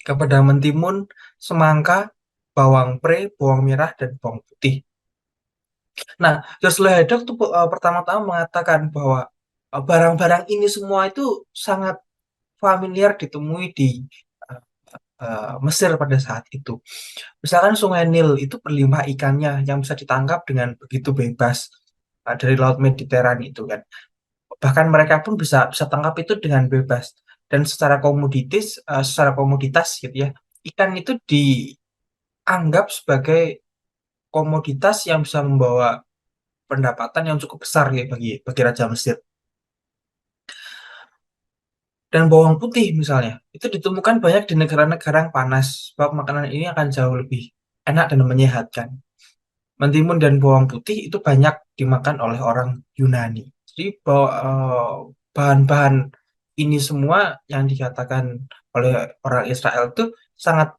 kepada mentimun, semangka, bawang pre, bawang merah, dan bawang putih. Nah, Joshua Haddock tuh pertama-tama mengatakan bahwa barang-barang ini semua itu sangat familiar ditemui di uh, Mesir pada saat itu. Misalkan Sungai Nil itu berlimpah ikannya yang bisa ditangkap dengan begitu bebas dari Laut Mediterania itu kan. Bahkan mereka pun bisa bisa tangkap itu dengan bebas. Dan secara komoditas gitu ya, ikan itu dianggap sebagai komoditas yang bisa membawa pendapatan yang cukup besar ya bagi Raja Mesir. Dan bawang putih misalnya, itu ditemukan banyak di negara-negara yang panas, sebab makanan ini akan jauh lebih enak dan menyehatkan. Mentimun dan bawang putih itu banyak dimakan oleh orang Yunani. Jadi bahan-bahan ini semua yang dikatakan oleh orang Israel itu sangat,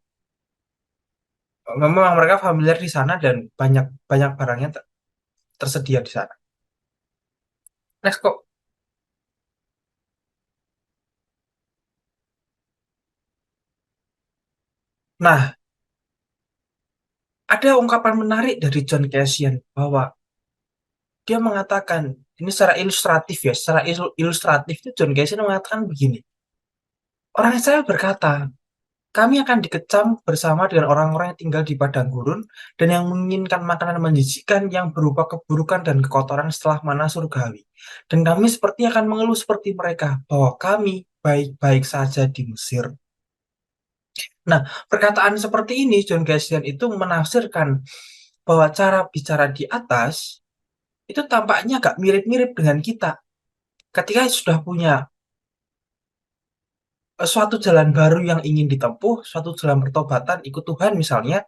memang mereka familiar di sana dan banyak banyak barangnya tersedia di sana. Next kok. Nah, ada ungkapan menarik dari John Cassian bahwa dia mengatakan, ini secara ilustratif ya, secara ilustratif itu John Cassian mengatakan begini. Orang Israel berkata, kami akan dikecam bersama dengan orang-orang yang tinggal di padang gurun dan yang menginginkan makanan menjijikan yang berupa keburukan dan kekotoran setelah mana surgawi. Dan kami seperti akan mengeluh seperti mereka bahwa kami baik-baik saja di Mesir. Nah, perkataan seperti ini John Cassian itu menafsirkan bahwa cara bicara di atas itu tampaknya agak mirip-mirip dengan kita. Ketika sudah punya suatu jalan baru yang ingin ditempuh, suatu jalan pertobatan, ikut Tuhan misalnya,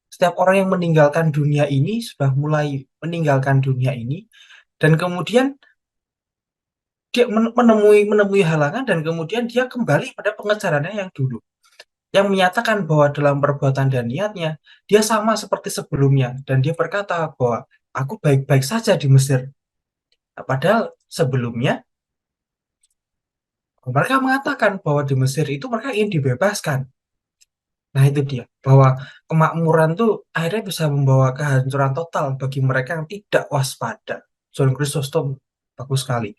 setiap orang yang meninggalkan dunia ini sudah mulai meninggalkan dunia ini, dan kemudian dia menemui halangan, dan kemudian dia kembali pada pengejarannya yang dulu, yang menyatakan bahwa dalam perbuatan dan niatnya dia sama seperti sebelumnya, dan dia berkata bahwa aku baik-baik saja di Mesir. Nah, padahal sebelumnya mereka mengatakan bahwa di Mesir itu mereka ingin dibebaskan. Nah, itu dia, bahwa kemakmuran tuh akhirnya bisa membawa kehancuran total bagi mereka yang tidak waspada. John Chrysostom bagus sekali.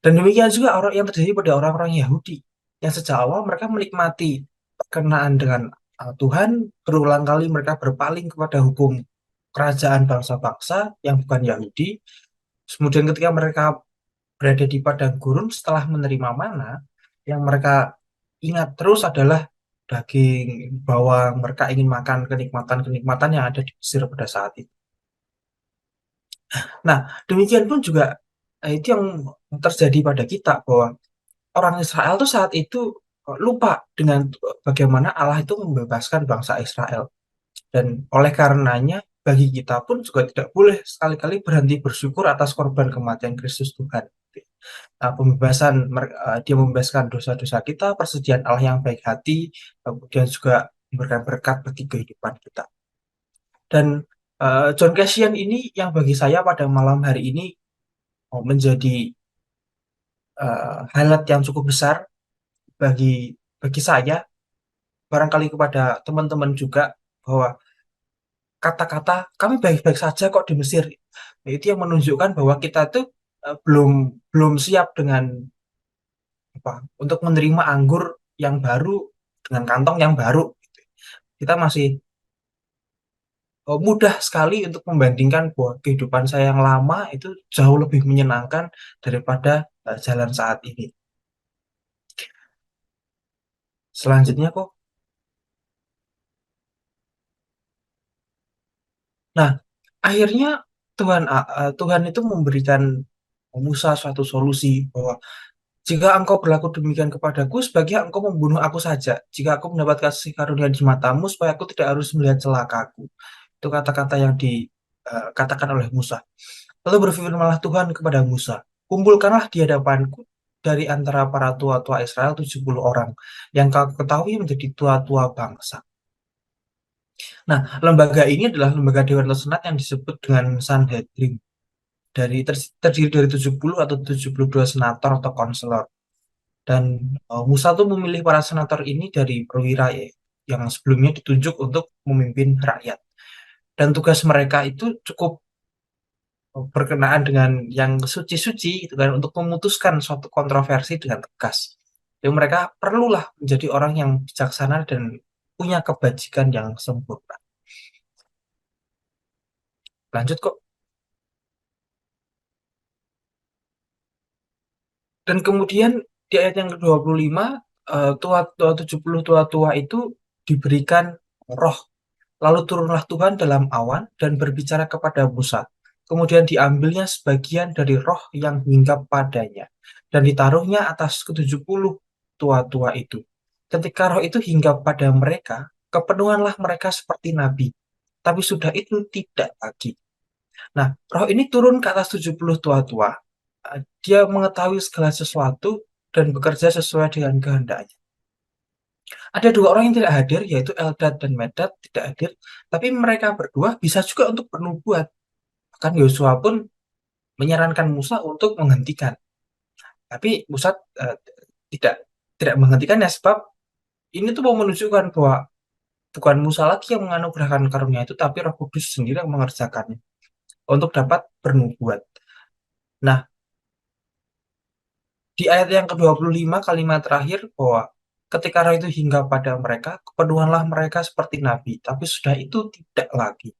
Dan demikian juga orang yang terjadi pada orang-orang Yahudi yang sejak awal mereka menikmati perkenaan dengan Tuhan, berulang kali mereka berpaling kepada hukum kerajaan bangsa-bangsa yang bukan Yahudi. Kemudian ketika mereka berada di padang gurun setelah menerima mana, yang mereka ingat terus adalah daging, bawang, mereka ingin makan kenikmatan-kenikmatan yang ada di Mesir pada saat itu. Nah, demikian pun juga itu yang terjadi pada kita, bahwa orang Israel tuh saat itu lupa dengan bagaimana Allah itu membebaskan bangsa Israel. Dan oleh karenanya bagi kita pun juga tidak boleh sekali-kali berhenti bersyukur atas korban kematian Kristus Tuhan. Pembebasan, dia membebaskan dosa-dosa kita, persediaan Allah yang baik hati, kemudian juga memberikan berkat bagi kehidupan kita. Dan John Cassian ini yang bagi saya pada malam hari ini menjadi highlight yang cukup besar bagi bagi saya, barangkali kepada teman-teman juga, bahwa kata-kata kami baik-baik saja kok di Mesir, itu yang menunjukkan bahwa kita tuh belum belum siap dengan untuk menerima anggur yang baru dengan kantong yang baru. Kita masih mudah sekali untuk membandingkan bahwa kehidupan saya yang lama itu jauh lebih menyenangkan daripada jalan saat ini. Selanjutnya kok. Nah, akhirnya Tuhan itu memberikan Musa suatu solusi, bahwa jika engkau berlaku demikian kepadaku, sebaiknya engkau membunuh aku saja. Jika aku mendapat kasih karunia di matamu, supaya aku tidak harus melihat celakaku. Itu kata-kata yang dikatakan oleh Musa. Lalu berfirmanlah Tuhan kepada Musa, kumpulkanlah di hadapanku dari antara para tua-tua Israel 70 orang, yang kau ketahui menjadi tua-tua bangsa. Nah, lembaga ini adalah lembaga Dewan atau Senat yang disebut dengan Sanhedrin. Terdiri dari 70 atau 72 senator atau konselor. Dan Musa tuh memilih para senator ini dari perwira yang sebelumnya ditunjuk untuk memimpin rakyat. Dan tugas mereka itu cukup berkenaan dengan yang suci-suci itu kan, untuk memutuskan suatu kontroversi dengan tegas. Jadi mereka perlulah menjadi orang yang bijaksana dan punya kebajikan yang sempurna. Lanjut kok. Dan kemudian di ayat yang ke-25, tua-tua 70 tua-tua itu diberikan roh. Lalu turunlah Tuhan dalam awan dan berbicara kepada Musa. Kemudian diambilnya sebagian dari roh yang hinggap padanya dan ditaruhnya atas ke-70 tua-tua itu. Ketika roh itu hinggap pada mereka, kepenuhanlah mereka seperti nabi. Tapi sudah itu tidak lagi. Nah, roh ini turun ke atas 70 tua-tua. Dia mengetahui segala sesuatu dan bekerja sesuai dengan kehendaknya. Ada dua orang yang tidak hadir, yaitu Eldad dan Medad tidak hadir, tapi mereka berdua bisa juga untuk bernubuat. Bahkan Yosua pun menyarankan Musa untuk menghentikan. Tapi Musa tidak tidak menghentikannya, sebab ini tuh mau menunjukkan bahwa bukan Musa lagi yang menganugerahkan karunia itu, tapi Roh Kudus sendiri yang mengerjakannya untuk dapat bernubuat. Nah, di ayat yang ke-25 kalimat terakhir, bahwa ketika roh itu hingga pada mereka, kepenuhanlah mereka seperti nabi, tapi sudah itu tidak lagi.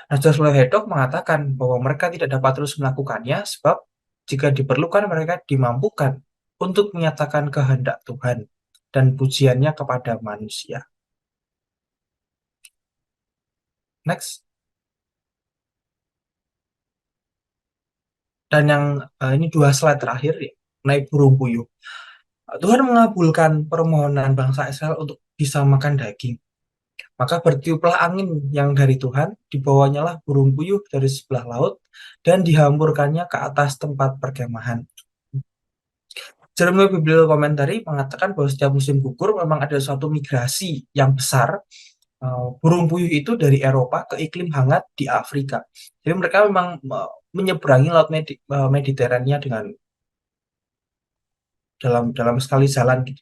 Nah, Joshua Hedok mengatakan bahwa mereka tidak dapat terus melakukannya, sebab jika diperlukan mereka dimampukan untuk menyatakan kehendak Tuhan dan pujiannya kepada manusia. Next. Dan yang ini 2 slide terakhir ya, naik burung puyuh. Tuhan mengabulkan permohonan bangsa Israel untuk bisa makan daging. Maka bertiuplah angin yang dari Tuhan, dibawanyalah burung puyuh dari sebelah laut, dan dihamburkannya ke atas tempat perkemahan. Jeremiah Biblical Commentary mengatakan bahwa setiap musim gugur memang ada suatu migrasi yang besar. Burung puyuh itu dari Eropa ke iklim hangat di Afrika. Jadi mereka memang menyeberangi laut Mediterania dengan dalam sekali jalan gitu.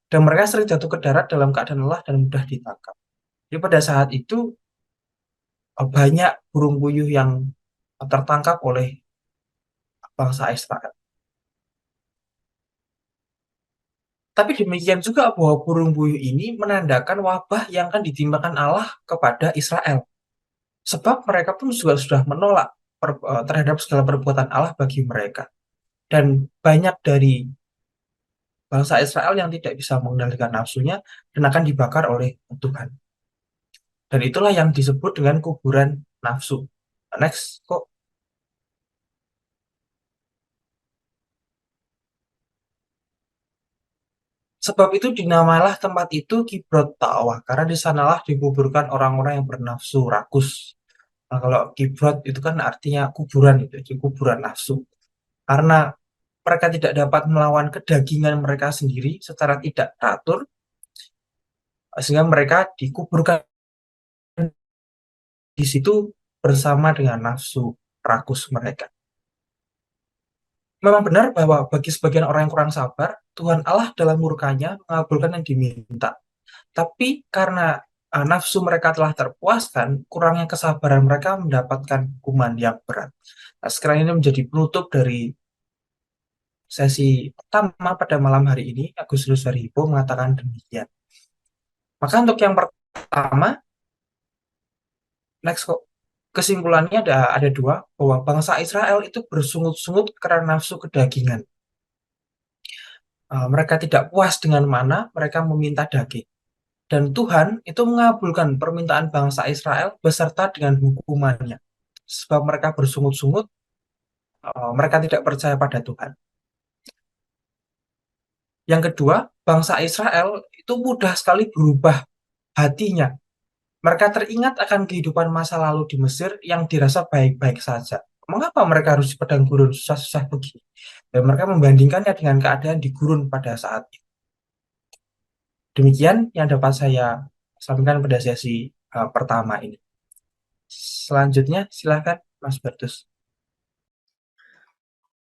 Dan mereka sering jatuh ke darat dalam keadaan lelah dan mudah ditangkap. Jadi pada saat itu banyak burung puyuh yang tertangkap oleh bangsa Israel. Tapi demikian juga bahwa burung puyuh ini menandakan wabah yang akan ditimpakan Allah kepada Israel. Sebab mereka pun juga sudah menolak terhadap segala perbuatan Allah bagi mereka. Dan banyak dari bangsa Israel yang tidak bisa mengendalikan nafsunya dan akan dibakar oleh Tuhan. Dan itulah yang disebut dengan kuburan nafsu. Next, kok. Sebab itu dinamalah tempat itu Kibrot Ta'wah, karena di sanalah dikuburkan orang-orang yang bernafsu rakus. Nah, kalau Kibrot itu kan artinya kuburan, itu jadi kuburan nafsu. Karena mereka tidak dapat melawan kedagingan mereka sendiri secara tidak teratur, sehingga mereka dikuburkan di situ bersama dengan nafsu rakus mereka. Memang benar bahwa bagi sebagian orang yang kurang sabar, Tuhan Allah dalam murkanya mengabulkan yang diminta. Tapi karena nafsu mereka telah terpuaskan, kurangnya kesabaran mereka mendapatkan hukuman yang berat. Nah, sekarang ini menjadi penutup dari sesi pertama pada malam hari ini. Agustinus Haribo mengatakan demikian. Maka untuk yang pertama, next kok, kesimpulannya ada dua, bahwa bangsa Israel itu bersungut-sungut karena nafsu kedagingan. Mereka tidak puas dengan mana, mereka meminta daging. Dan Tuhan itu mengabulkan permintaan bangsa Israel beserta dengan hukumannya. Sebab mereka bersungut-sungut, mereka tidak percaya pada Tuhan. Yang kedua, bangsa Israel itu mudah sekali berubah hatinya. Mereka teringat akan kehidupan masa lalu di Mesir yang dirasa baik-baik saja. Mengapa mereka harus di padang gurun susah-susah begini? Dan mereka membandingkannya dengan keadaan di gurun pada saat itu. Demikian yang dapat saya sampaikan pada sesi pertama ini. Selanjutnya, silakan Mas Bertus.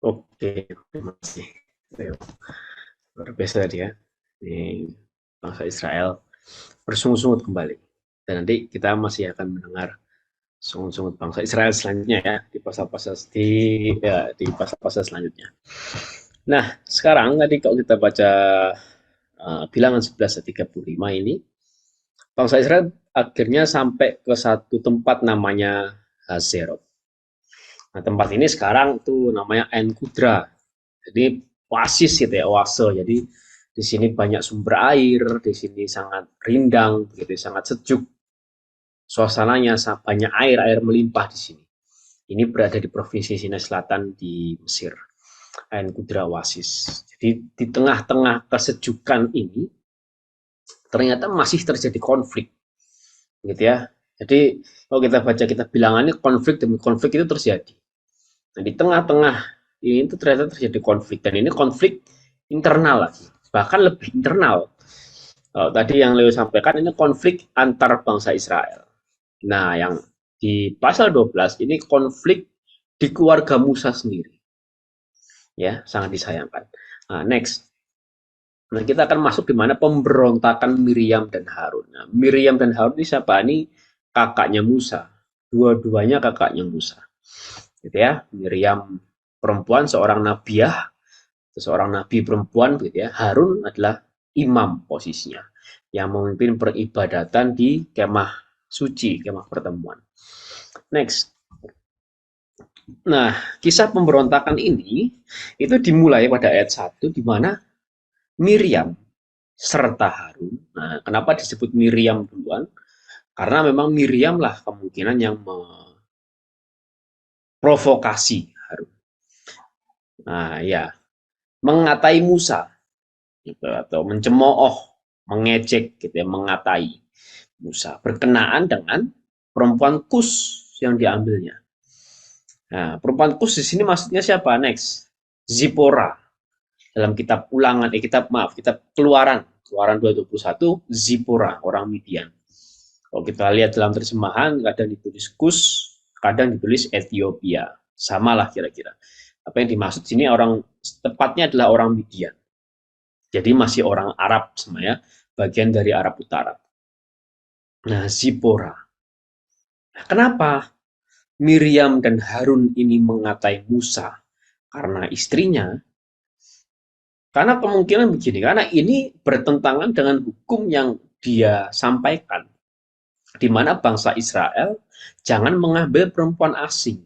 Oke, terima kasih. Luar biasa tadi ya. Ini bangsa Israel bersungut-sungut kembali. Dan nanti kita masih akan mendengar sungut-sungut bangsa Israel selanjutnya ya di pasal-pasal pasal-pasal selanjutnya. Nah, sekarang tadi kalau kita baca Bilangan 11:35 ini, bangsa Israel akhirnya sampai ke satu tempat namanya Hazerot. Nah, tempat ini sekarang tuh namanya Ain Kudra. Jadi oasis gitu ya, oase. Jadi di sini banyak sumber air, di sini sangat rindang, begitu sangat sejuk. Suasananya banyak air melimpah di sini. Ini berada di provinsi Sinai Selatan di Mesir. Ain Kudra oasis. Jadi di tengah-tengah kesejukan ini ternyata masih terjadi konflik. Gitu ya. Jadi kalau kita baca kitab Bilangan, konflik demi konflik itu terjadi. Nah, di tengah-tengah ini itu ternyata terjadi konflik, dan ini konflik internal lagi, bahkan lebih internal. Tadi yang Leo sampaikan ini konflik antar bangsa Israel. Nah, yang di pasal 12 ini konflik di keluarga Musa sendiri. Ya, sangat disayangkan. Nah, next. Nah, kita akan masuk di mana pemberontakan Miriam dan Harun. Nah, Miriam dan Harun ini siapa? Ini kakaknya Musa. Dua-duanya kakaknya Musa. Gitu ya. Miriam perempuan, seorang nabiah, seorang nabi perempuan gitu ya. Harun adalah imam posisinya yang memimpin peribadatan di kemah suci, kemah pertemuan. Next. Nah, kisah pemberontakan ini itu dimulai pada ayat 1 di mana Miriam serta Harun. Nah, kenapa disebut Miriam duluan? Karena memang Miriam lah kemungkinan yang memprovokasi Harun. Nah, ya, mengatai Musa. gitu, atau mencemooh, mengejek gitu ya, mengatai Musa berkenaan dengan perempuan Kus yang diambilnya. Nah, perempuan Kus di sini maksudnya siapa? Next, Zipora. Dalam kitab Ulangan, kitab Keluaran 2:21, Zipora, orang Midian. Kalau kita lihat dalam terjemahan, kadang ditulis Kus, kadang ditulis Ethiopia. Samalah kira-kira. Apa yang dimaksud sini orang tepatnya adalah orang Midian. Jadi masih orang Arab sebenarnya, bagian dari Arab Utara. Nah, Zipora. Nah, kenapa Miriam dan Harun ini mengatai Musa? Karena istrinya. Karena kemungkinan begini, karena ini bertentangan dengan hukum yang dia sampaikan, di mana bangsa Israel jangan mengambil perempuan asing.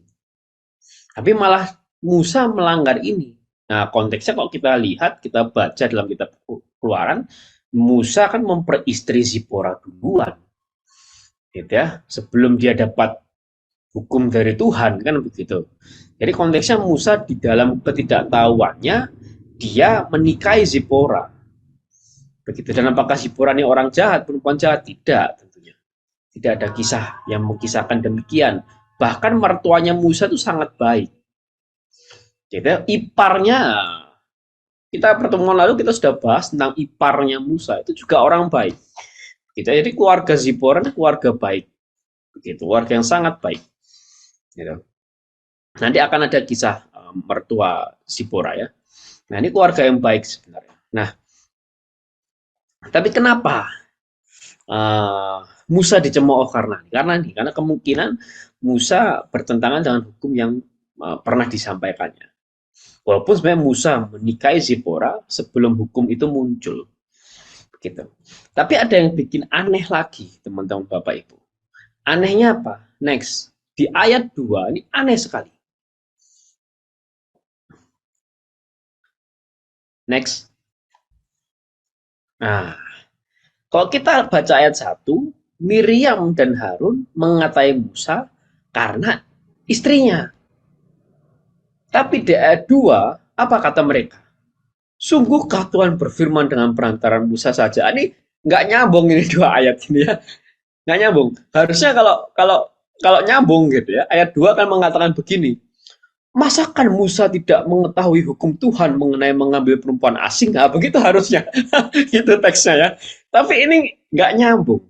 Tapi malah Musa melanggar ini. Nah, konteksnya kalau kita lihat, kita baca dalam kitab Keluaran, Musa kan memperistri Zipora duluan. Gitu ya, sebelum dia dapat hukum dari Tuhan, kan begitu. Jadi konteksnya Musa di dalam ketidaktahuannya, dia menikahi Zipora. Begitu. Dan apakah Zipora ini orang jahat, perempuan jahat? Tidak, tentunya. Tidak ada kisah yang mengisahkan demikian. Bahkan mertuanya Musa itu sangat baik. Jadi iparnya, kita pertemuan lalu kita sudah bahas tentang iparnya Musa, itu juga orang baik. Jadi keluarga Zipora ini keluarga baik. Begitu, keluarga yang sangat baik. Gitu. Nanti akan ada kisah mertua Zipora ya. Nah, ini keluarga yang baik sebenarnya. Nah, tapi kenapa Musa dicemooh karena kemungkinan Musa bertentangan dengan hukum yang pernah disampaikannya. Walaupun sebenarnya Musa menikahi Zipora sebelum hukum itu muncul. Begitu. Tapi ada yang bikin aneh lagi, teman-teman Bapak Ibu. Anehnya apa? Next. Di ayat 2 ini aneh sekali. Next. Nah, kalau kita baca ayat 1, Miriam dan Harun mengatai Musa karena istrinya. Tapi di ayat 2, apa kata mereka? Sungguhkah Tuhan berfirman dengan perantaran Musa saja? Ini nggak nyambung ini dua ayat ini ya. Nggak nyambung. Harusnya kalau nyambung gitu ya, ayat 2 kan mengatakan begini. Masakan Musa tidak mengetahui hukum Tuhan mengenai mengambil perempuan asing? Nah, begitu harusnya. Itu teksnya ya. Tapi ini nggak nyambung.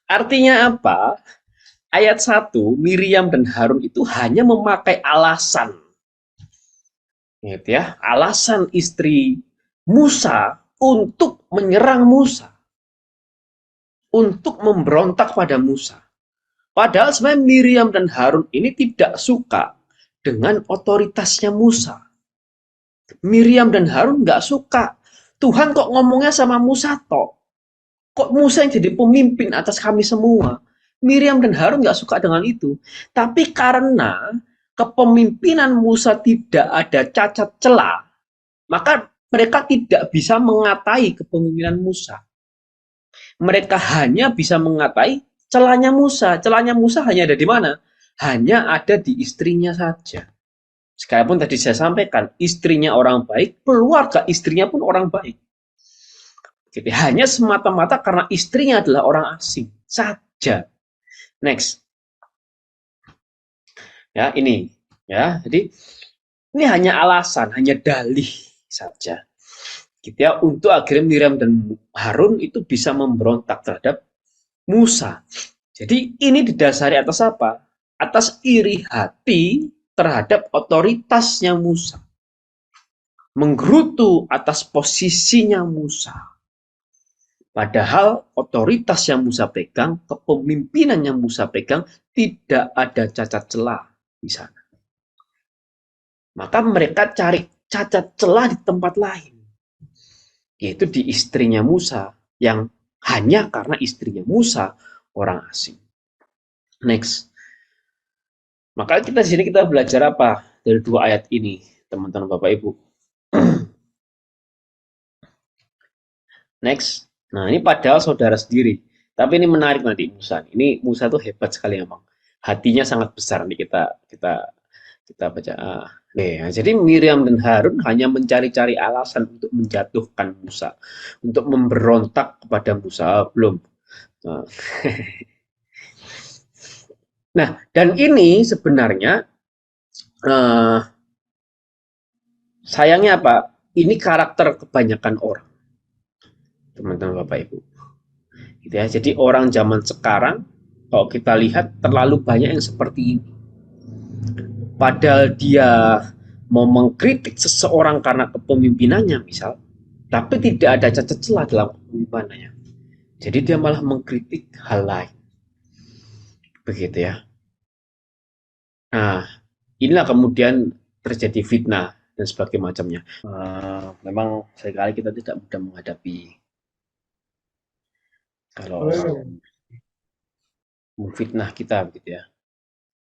Artinya apa? Ayat 1, Miriam dan Harun itu hanya memakai alasan. Gitu ya. Alasan istri Musa untuk menyerang Musa. Untuk memberontak pada Musa. Padahal sebenarnya Miriam dan Harun ini tidak suka dengan otoritasnya Musa. Miriam dan Harun nggak suka. Tuhan kok ngomongnya sama Musa toh? Kok Musa yang jadi pemimpin atas kami semua? Miriam dan Harun nggak suka dengan itu. Tapi karena kepemimpinan Musa tidak ada cacat celah, maka mereka tidak bisa mengatai kepemimpinan Musa. Mereka hanya bisa mengatai celahnya Musa. Celahnya Musa hanya ada di mana? Hanya ada di istrinya saja. Sekalipun tadi saya sampaikan, istrinya orang baik, keluarga istrinya pun orang baik. Jadi hanya semata-mata karena istrinya adalah orang asing saja. Next. Ya, ini ya. Jadi ini hanya alasan, hanya dalih saja. Gitu ya, untuk akhirnya Miriam dan Harun itu bisa memberontak terhadap Musa. Jadi ini didasari atas apa? Atas iri hati terhadap otoritasnya Musa. Menggerutu atas posisinya Musa. Padahal otoritas yang Musa pegang, kepemimpinan yang Musa pegang, tidak ada cacat celah di sana. Maka mereka cari cacat celah di tempat lain. Yaitu di istrinya Musa, yang hanya karena istrinya Musa orang asing. Next. Maka kita di sini kita belajar apa dari dua ayat ini, teman-teman Bapak Ibu? Next. Nah, ini padahal saudara sendiri. Tapi ini menarik nanti Musa. Ini Musa tuh hebat sekali emang. Hatinya sangat besar nih kita Kita baca. Jadi Miriam dan Harun hanya mencari-cari alasan untuk menjatuhkan Musa, untuk memberontak kepada Musa. Belum. Nah, dan ini sebenarnya sayangnya apa? Ini karakter kebanyakan orang, teman-teman Bapak Ibu. Gitu ya. Jadi orang zaman sekarang, kalau kita lihat terlalu banyak yang seperti ini. Padahal dia mau mengkritik seseorang karena kepemimpinannya misal, tapi tidak ada cacat celah dalam kepemimpinannya. Jadi dia malah mengkritik hal lain. Begitu ya. Nah, inilah kemudian terjadi fitnah dan sebagainya macamnya. Memang seringkali kita tidak mudah menghadapi kalau orang memfitnah kita, begitu ya.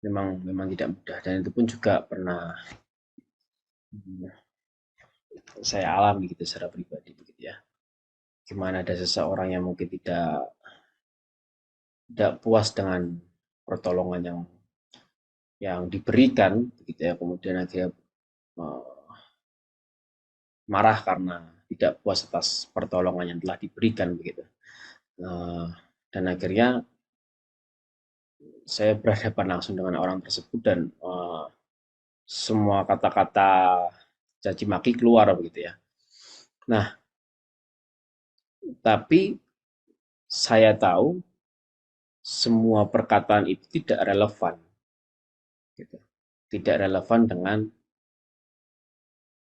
Memang tidak mudah, dan itu pun juga pernah saya alami gitu secara pribadi, begitu ya. Gimana ada seseorang yang mungkin tidak puas dengan pertolongan yang diberikan, begitu ya, kemudian akhirnya marah karena tidak puas atas pertolongan yang telah diberikan, begitu. Dan akhirnya saya berhadapan langsung dengan orang tersebut dan semua kata-kata caci maki keluar, begitu ya. Nah, tapi saya tahu semua perkataan itu tidak relevan, gitu. Tidak relevan dengan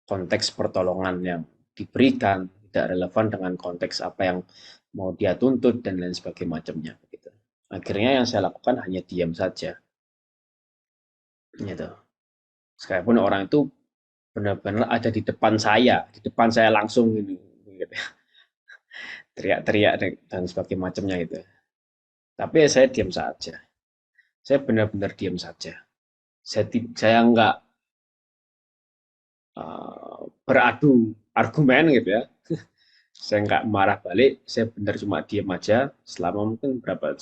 konteks pertolongan yang diberikan, tidak relevan dengan konteks apa yang mau dia tuntut dan lain sebagainya macamnya, gitu. Akhirnya yang saya lakukan hanya diam saja, gitu. Sekalipun orang itu benar-benar ada di depan saya langsung ini, gitu. Teriak-teriak dan sebagainya macamnya itu. Tapi saya diam saja. Saya benar-benar diam saja. Saya nggak beradu argumen, gitu ya. Saya nggak marah balik. Saya benar cuma diam aja selama mungkin berapa,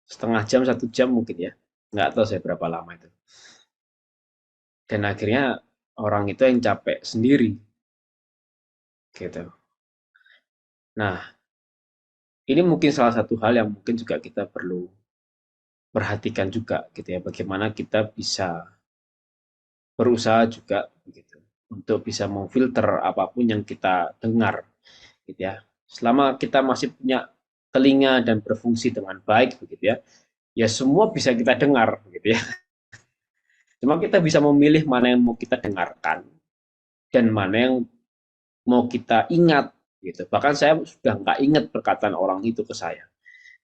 setengah jam, 1 jam mungkin ya. Nggak tahu saya berapa lama itu. Dan akhirnya orang itu yang capek sendiri, gitu. Nah, ini mungkin salah satu hal yang mungkin juga kita perlu perhatikan juga, gitu ya, bagaimana kita bisa berusaha juga, begitu, untuk bisa memfilter apapun yang kita dengar, gitu ya. Selama kita masih punya telinga dan berfungsi dengan baik, begitu ya, ya semua bisa kita dengar, begitu ya. Cuma kita bisa memilih mana yang mau kita dengarkan dan mana yang mau kita ingat, gitu. Bahkan saya sudah nggak ingat perkataan orang itu ke saya,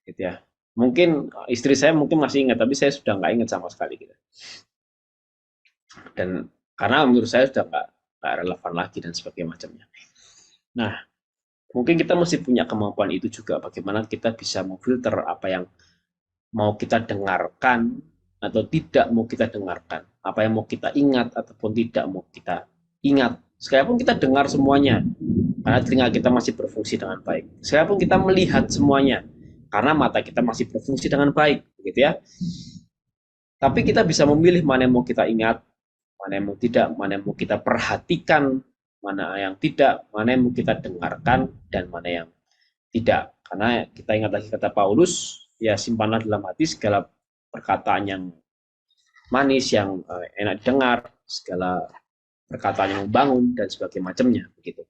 gitu ya. Mungkin istri saya mungkin masih ingat, tapi saya sudah nggak ingat sama sekali, gitu. Dan karena menurut saya sudah nggak relevan lagi dan sebagainya macamnya. Nah, mungkin kita mesti punya kemampuan itu juga, bagaimana kita bisa memfilter apa yang mau kita dengarkan atau tidak mau kita dengarkan, apa yang mau kita ingat ataupun tidak mau kita ingat. Sekalipun kita dengar semuanya, karena telinga kita masih berfungsi dengan baik. Sekalipun kita melihat semuanya, karena mata kita masih berfungsi dengan baik, begitu ya. Tapi kita bisa memilih mana yang mau kita ingat, mana yang mau tidak, mana yang mau kita perhatikan, mana yang tidak, mana yang mau kita dengarkan, dan mana yang tidak. Karena kita ingat lagi kata Paulus, ya simpanlah dalam hati segala perkataan yang manis, yang enak didengar, segala perkataan yang membangun, dan sebagainya macamnya, begitu.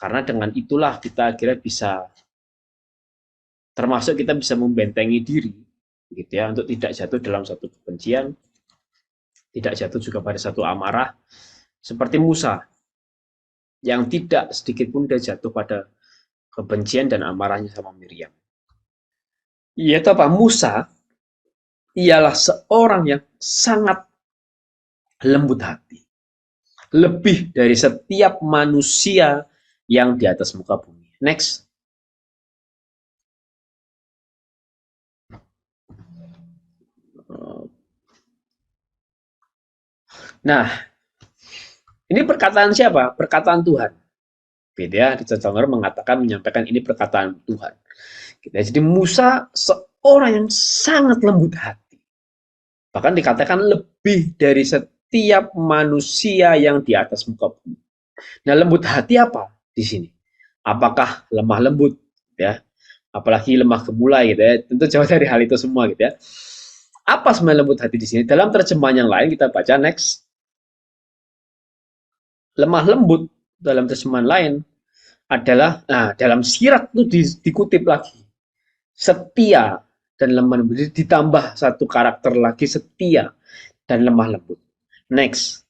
Karena dengan itulah kita kira bisa, termasuk kita bisa membentengi diri, gitu ya, untuk tidak jatuh dalam satu kebencian, tidak jatuh juga pada satu amarah, seperti Musa, yang tidak sedikit pun dia jatuh pada kebencian dan amarahnya sama Miriam. Yaitu apa? Musa ialah seorang yang sangat lembut hati, lebih dari setiap manusia yang di atas muka bumi. Next. Nah, ini perkataan siapa? Perkataan Tuhan. Beda, Richard Chandler mengatakan, menyampaikan ini perkataan Tuhan. Jadi Musa seorang yang sangat lembut hati. Bahkan dikatakan lebih dari setiap manusia yang di atas muka bumi. Nah, lembut hati apa di sini? Apakah lemah lembut, ya? Apalagi lemah gemulai, gitu ya? Tentu jauh dari hal itu semua, gitu ya. Apa sebenarnya lembut hati di sini? Dalam terjemahan yang lain kita baca next. Lemah lembut dalam terjemahan lain adalah, nah, dalam Sirak itu dikutip lagi, setia dan lemah lembut. Ditambah satu karakter lagi, setia dan lemah lembut. Next.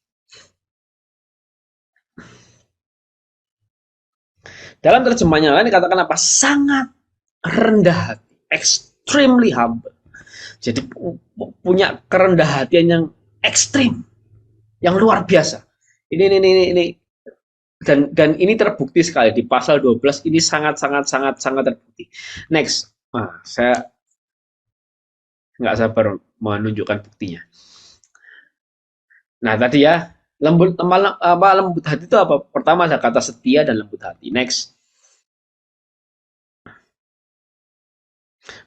Dalam terjemahan yang lain dikatakan apa? Sangat rendah hati, extremely humble. Jadi punya kerendah hatian yang ekstrim, yang luar biasa. Ini dan ini terbukti sekali di pasal 12 ini sangat terbukti. Next. Nah, saya nggak sabar menunjukkan buktinya. Nah, tadi ya, lembut hati itu apa? Pertama ada kata setia dan lembut hati. Next.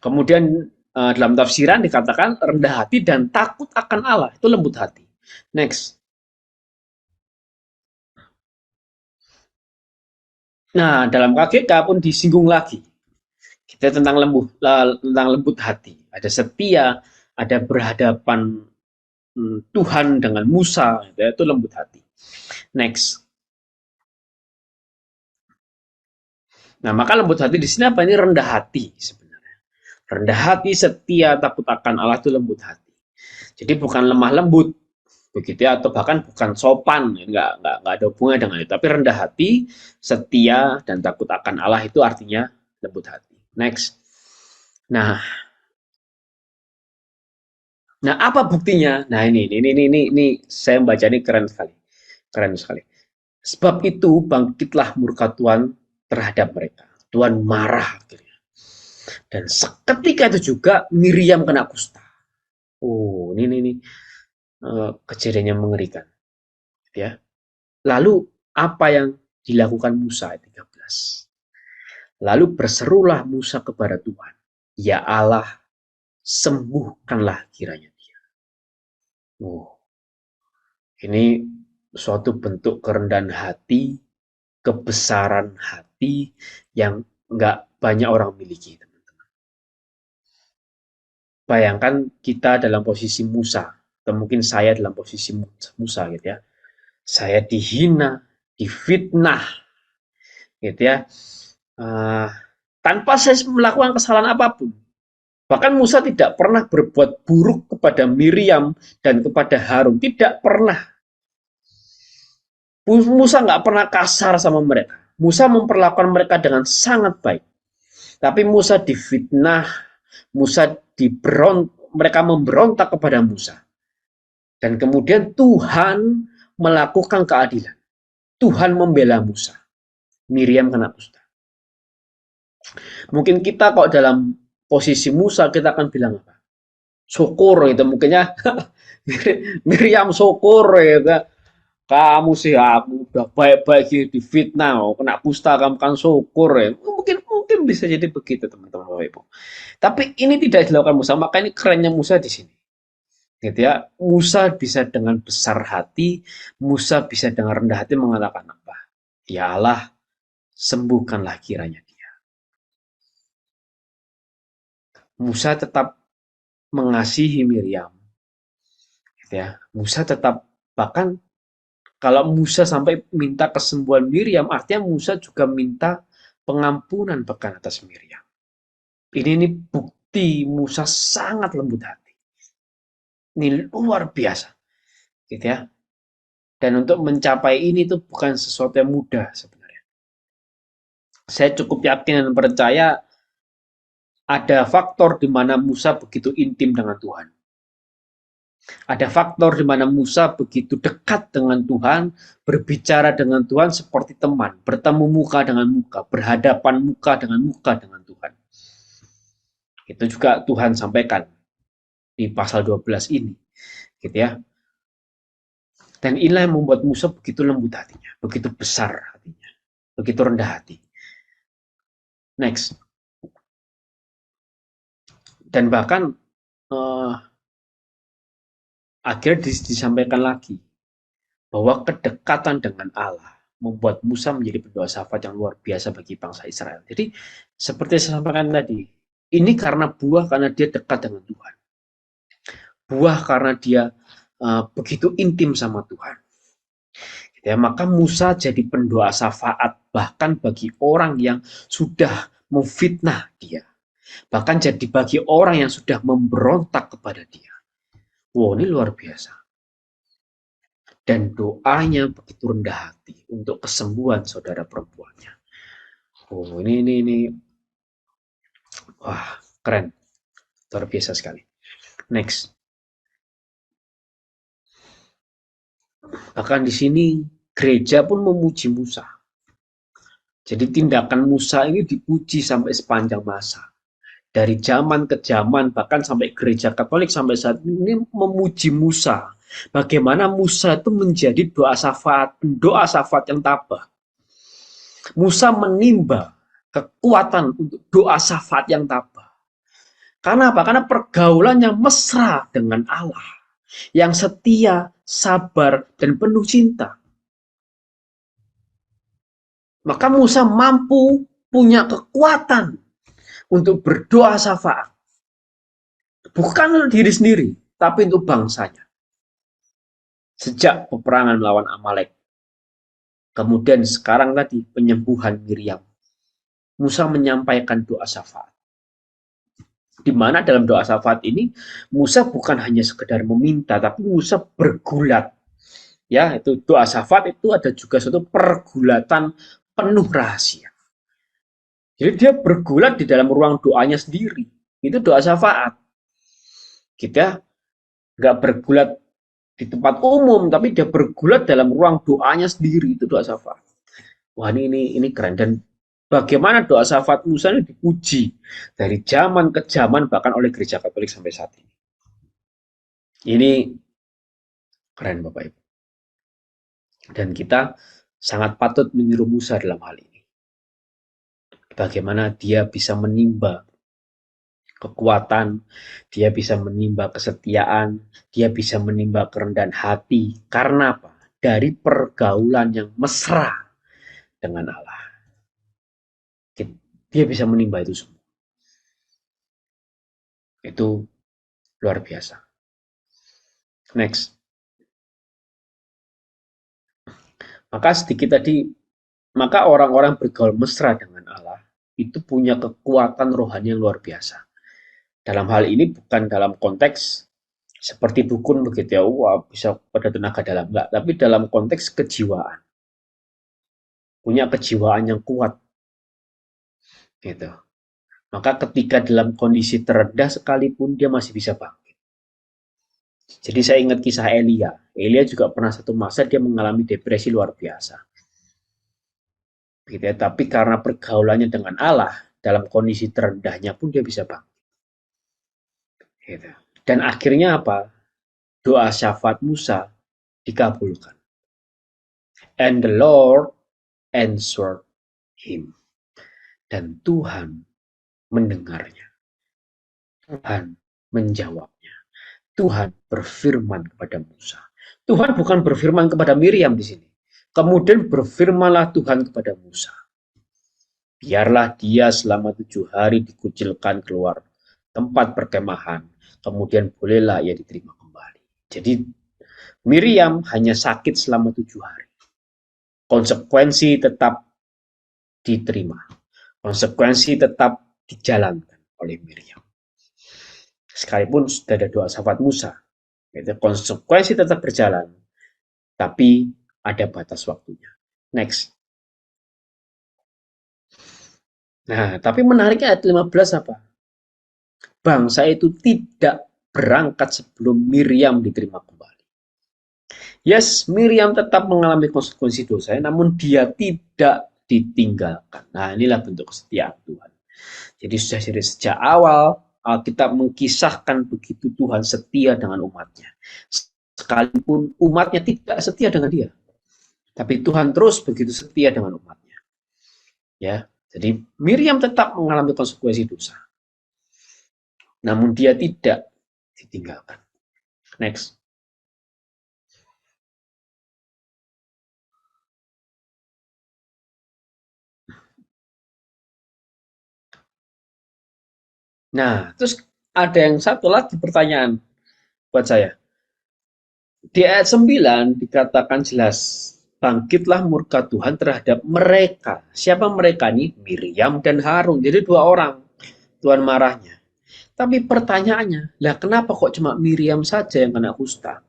Kemudian dalam tafsiran dikatakan rendah hati dan takut akan Allah, itu lembut hati. Next. Nah, dalam KGK pun disinggung lagi. Kita tentang lembut hati. Ada setia, ada berhadapan Tuhan dengan Musa, itu lembut hati. Next. Nah, maka lembut hati di sini apa? Ini rendah hati sebenarnya. Rendah hati, setia, takut akan Allah itu lembut hati. Jadi bukan lemah lembut, begitu ya, atau bahkan bukan sopan, nggak ada hubungan dengan itu. Tapi rendah hati, setia, dan takut akan Allah itu artinya lembut hati. Next. Nah, apa buktinya? Nah, ini saya membaca ini keren sekali. Sebab itu bangkitlah murka Tuhan terhadap mereka. Tuhan marah akhirnya. Dan seketika itu juga Miriam kena kusta. Oh, ini kejadian yang mengerikan. Ya. Lalu apa yang dilakukan Musa ayat 13? Lalu berserulah Musa kepada Tuhan, ya Allah, sembuhkanlah kiranya dia. Oh, ini suatu bentuk kerendahan hati, kebesaran hati yang nggak banyak orang miliki, teman-teman. Bayangkan kita dalam posisi Musa, atau mungkin saya dalam posisi Musa, gitu ya. Saya dihina, difitnah, gitu ya, tanpa saya melakukan kesalahan apapun. Bahkan Musa tidak pernah berbuat buruk kepada Miriam dan kepada Harun, tidak pernah. Musa nggak pernah kasar sama mereka. Musa memperlakukan mereka dengan sangat baik. Tapi Musa difitnah, mereka memberontak kepada Musa. Dan kemudian Tuhan melakukan keadilan. Tuhan membela Musa. Miriam kena kusta. Mungkin kita kok dalam posisi Musa, kita akan bilang apa? Syukur itu mungkinnya. Miriam syukur ya. Kamu sih aku udah baik-baik difitnah, kena kusta kamu kan syukur ya. Mungkin bisa jadi begitu teman-teman Bapak Ibu. Tapi ini tidak dilakukan Musa, maka ini kerennya Musa di sini. Gitu ya. Musa bisa dengan besar hati, Musa bisa dengan rendah hati mengatakan apa? Ya Allah, sembuhkanlah kiranya dia. Musa tetap mengasihi Miriam. Gitu ya. Musa tetap, bahkan kalau Musa sampai minta kesembuhan Miriam, artinya Musa juga minta pengampunan bahkan atas Miriam. Ini bukti Musa sangat lembut hati. Ini luar biasa. Gitu ya. Dan untuk mencapai ini itu bukan sesuatu yang mudah sebenarnya. Saya cukup yakin dan percaya ada faktor di mana Musa begitu intim dengan Tuhan. Ada faktor di mana Musa begitu dekat dengan Tuhan, berbicara dengan Tuhan seperti teman, bertemu muka dengan muka, berhadapan muka dengan Tuhan. Itu juga Tuhan sampaikan di pasal 12 ini, gitu ya. Dan inilah yang membuat Musa begitu lembut hatinya, begitu besar hatinya, begitu rendah hati. Next. Dan bahkan akhirnya disampaikan lagi bahwa kedekatan dengan Allah membuat Musa menjadi pendoa syafaat yang luar biasa bagi bangsa Israel. Jadi seperti saya sampaikan tadi, ini karena dia dekat dengan Tuhan. Buah karena dia begitu intim sama Tuhan. Ya, maka Musa jadi pendoa syafaat bahkan bagi orang yang sudah memfitnah dia. Bahkan jadi bagi orang yang sudah memberontak kepada dia. Wow, ini luar biasa. Dan doanya begitu rendah hati untuk kesembuhan saudara perempuannya. Oh, ini wah, keren. Luar biasa sekali. Next. Bahkan di sini gereja pun memuji Musa. Jadi tindakan Musa ini dipuji sampai sepanjang masa. Dari zaman ke zaman, bahkan sampai gereja Katolik sampai saat ini memuji Musa. Bagaimana Musa itu menjadi doa syafaat yang tabah. Musa menimba kekuatan untuk doa syafaat yang tabah. Karena apa? Karena pergaulannya mesra dengan Allah. Yang setia, sabar, dan penuh cinta. Maka Musa mampu punya kekuatan untuk berdoa syafaat. Bukan untuk diri sendiri, tapi untuk bangsanya. Sejak peperangan melawan Amalek. Kemudian sekarang tadi penyembuhan Miriam. Musa menyampaikan doa syafaat. Di mana dalam doa syafaat ini Musa bukan hanya sekedar meminta, tapi Musa bergulat. Ya, itu doa syafaat itu ada juga suatu pergulatan penuh rahasia. Jadi dia bergulat di dalam ruang doanya sendiri. Itu doa syafaat. Kita nggak bergulat di tempat umum, tapi dia bergulat dalam ruang doanya sendiri. Itu doa syafaat. Wah, ini keren. Dan bagaimana doa syafaat Musa ini dipuji dari zaman ke zaman, bahkan oleh gereja Katolik sampai saat ini. Ini keren Bapak Ibu. Dan kita sangat patut meniru Musa dalam hal ini. Bagaimana dia bisa menimba kekuatan, dia bisa menimba kesetiaan, dia bisa menimba kerendahan hati. Karena apa? Dari pergaulan yang mesra dengan Allah. Dia bisa menimba itu semua. Itu luar biasa. Next. Maka orang-orang bergaul mesra dengan Allah itu punya kekuatan rohani yang luar biasa. Dalam hal ini bukan dalam konteks seperti dukun begitu ya, wah bisa pada tenaga dalam, enggak, tapi dalam konteks kejiwaan. Punya kejiwaan yang kuat. Gitu. Maka ketika dalam kondisi terendah sekalipun dia masih bisa bangkit. Jadi saya ingat kisah Elia. Elia juga pernah satu masa dia mengalami depresi luar biasa. Gitu ya. Tapi karena pergaulannya dengan Allah, dalam kondisi terendahnya pun dia bisa bangkit. Gitu. Dan akhirnya apa? Doa syafaat Musa dikabulkan. And the Lord answered him. Dan Tuhan mendengarnya. Tuhan menjawabnya. Tuhan berfirman kepada Musa. Tuhan bukan berfirman kepada Miriam di sini. Kemudian berfirmanlah Tuhan kepada Musa. Biarlah dia selama 7 hari dikucilkan keluar tempat perkemahan. Kemudian bolehlah ia diterima kembali. Jadi Miriam hanya sakit selama 7 hari. Konsekuensi tetap diterima. Konsekuensi tetap dijalankan oleh Miriam. Sekalipun sudah ada doa syafaat Musa, konsekuensi tetap berjalan, tapi ada batas waktunya. Next. Nah, tapi menariknya ayat 15 apa? Bangsa itu tidak berangkat sebelum Miriam diterima kembali. Yes, Miriam tetap mengalami konsekuensi dosa, namun dia tidak ditinggalkan. Nah, inilah bentuk kesetiaan Tuhan. Jadi sudah dari sejak awal Alkitab mengkisahkan begitu Tuhan setia dengan umatnya. Sekalipun umatnya tidak setia dengan dia. Tapi Tuhan terus begitu setia dengan umatnya. Ya, jadi Miriam tetap mengalami konsekuensi dosa. Namun dia tidak ditinggalkan. Next. Nah, terus ada yang satu lagi pertanyaan buat saya. Di ayat 9 dikatakan jelas, bangkitlah murka Tuhan terhadap mereka. Siapa mereka nih? Miriam dan Harun. Jadi dua orang Tuhan marahnya. Tapi pertanyaannya, lah kenapa kok cuma Miriam saja yang kena kusta?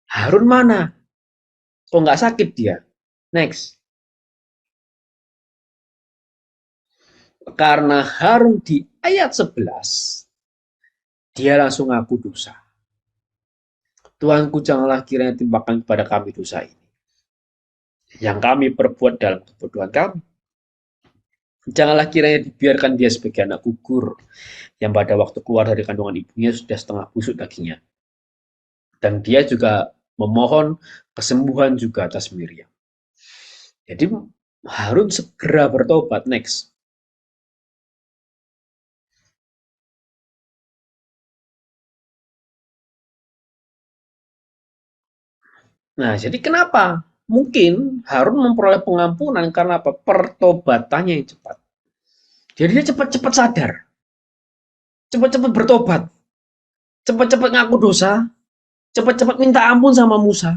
Harun mana? Kok nggak sakit dia? Next. Karena Harun di ayat 11, dia langsung ngaku dosa. Tuanku, janganlah kiranya timpakan kepada kami dosa ini, yang kami perbuat dalam kebodohan kami. Janganlah kiranya dibiarkan dia sebagai anak gugur, yang pada waktu keluar dari kandungan ibunya sudah setengah busuk dagingnya. Dan dia juga memohon kesembuhan juga atas Miriam. Jadi Harun segera bertobat. Next. Nah, jadi kenapa? Mungkin Harun memperoleh pengampunan karena apa? Pertobatannya yang cepat. Jadi dia cepat-cepat sadar, cepat-cepat bertobat, cepat-cepat ngaku dosa, cepat-cepat minta ampun sama Musa,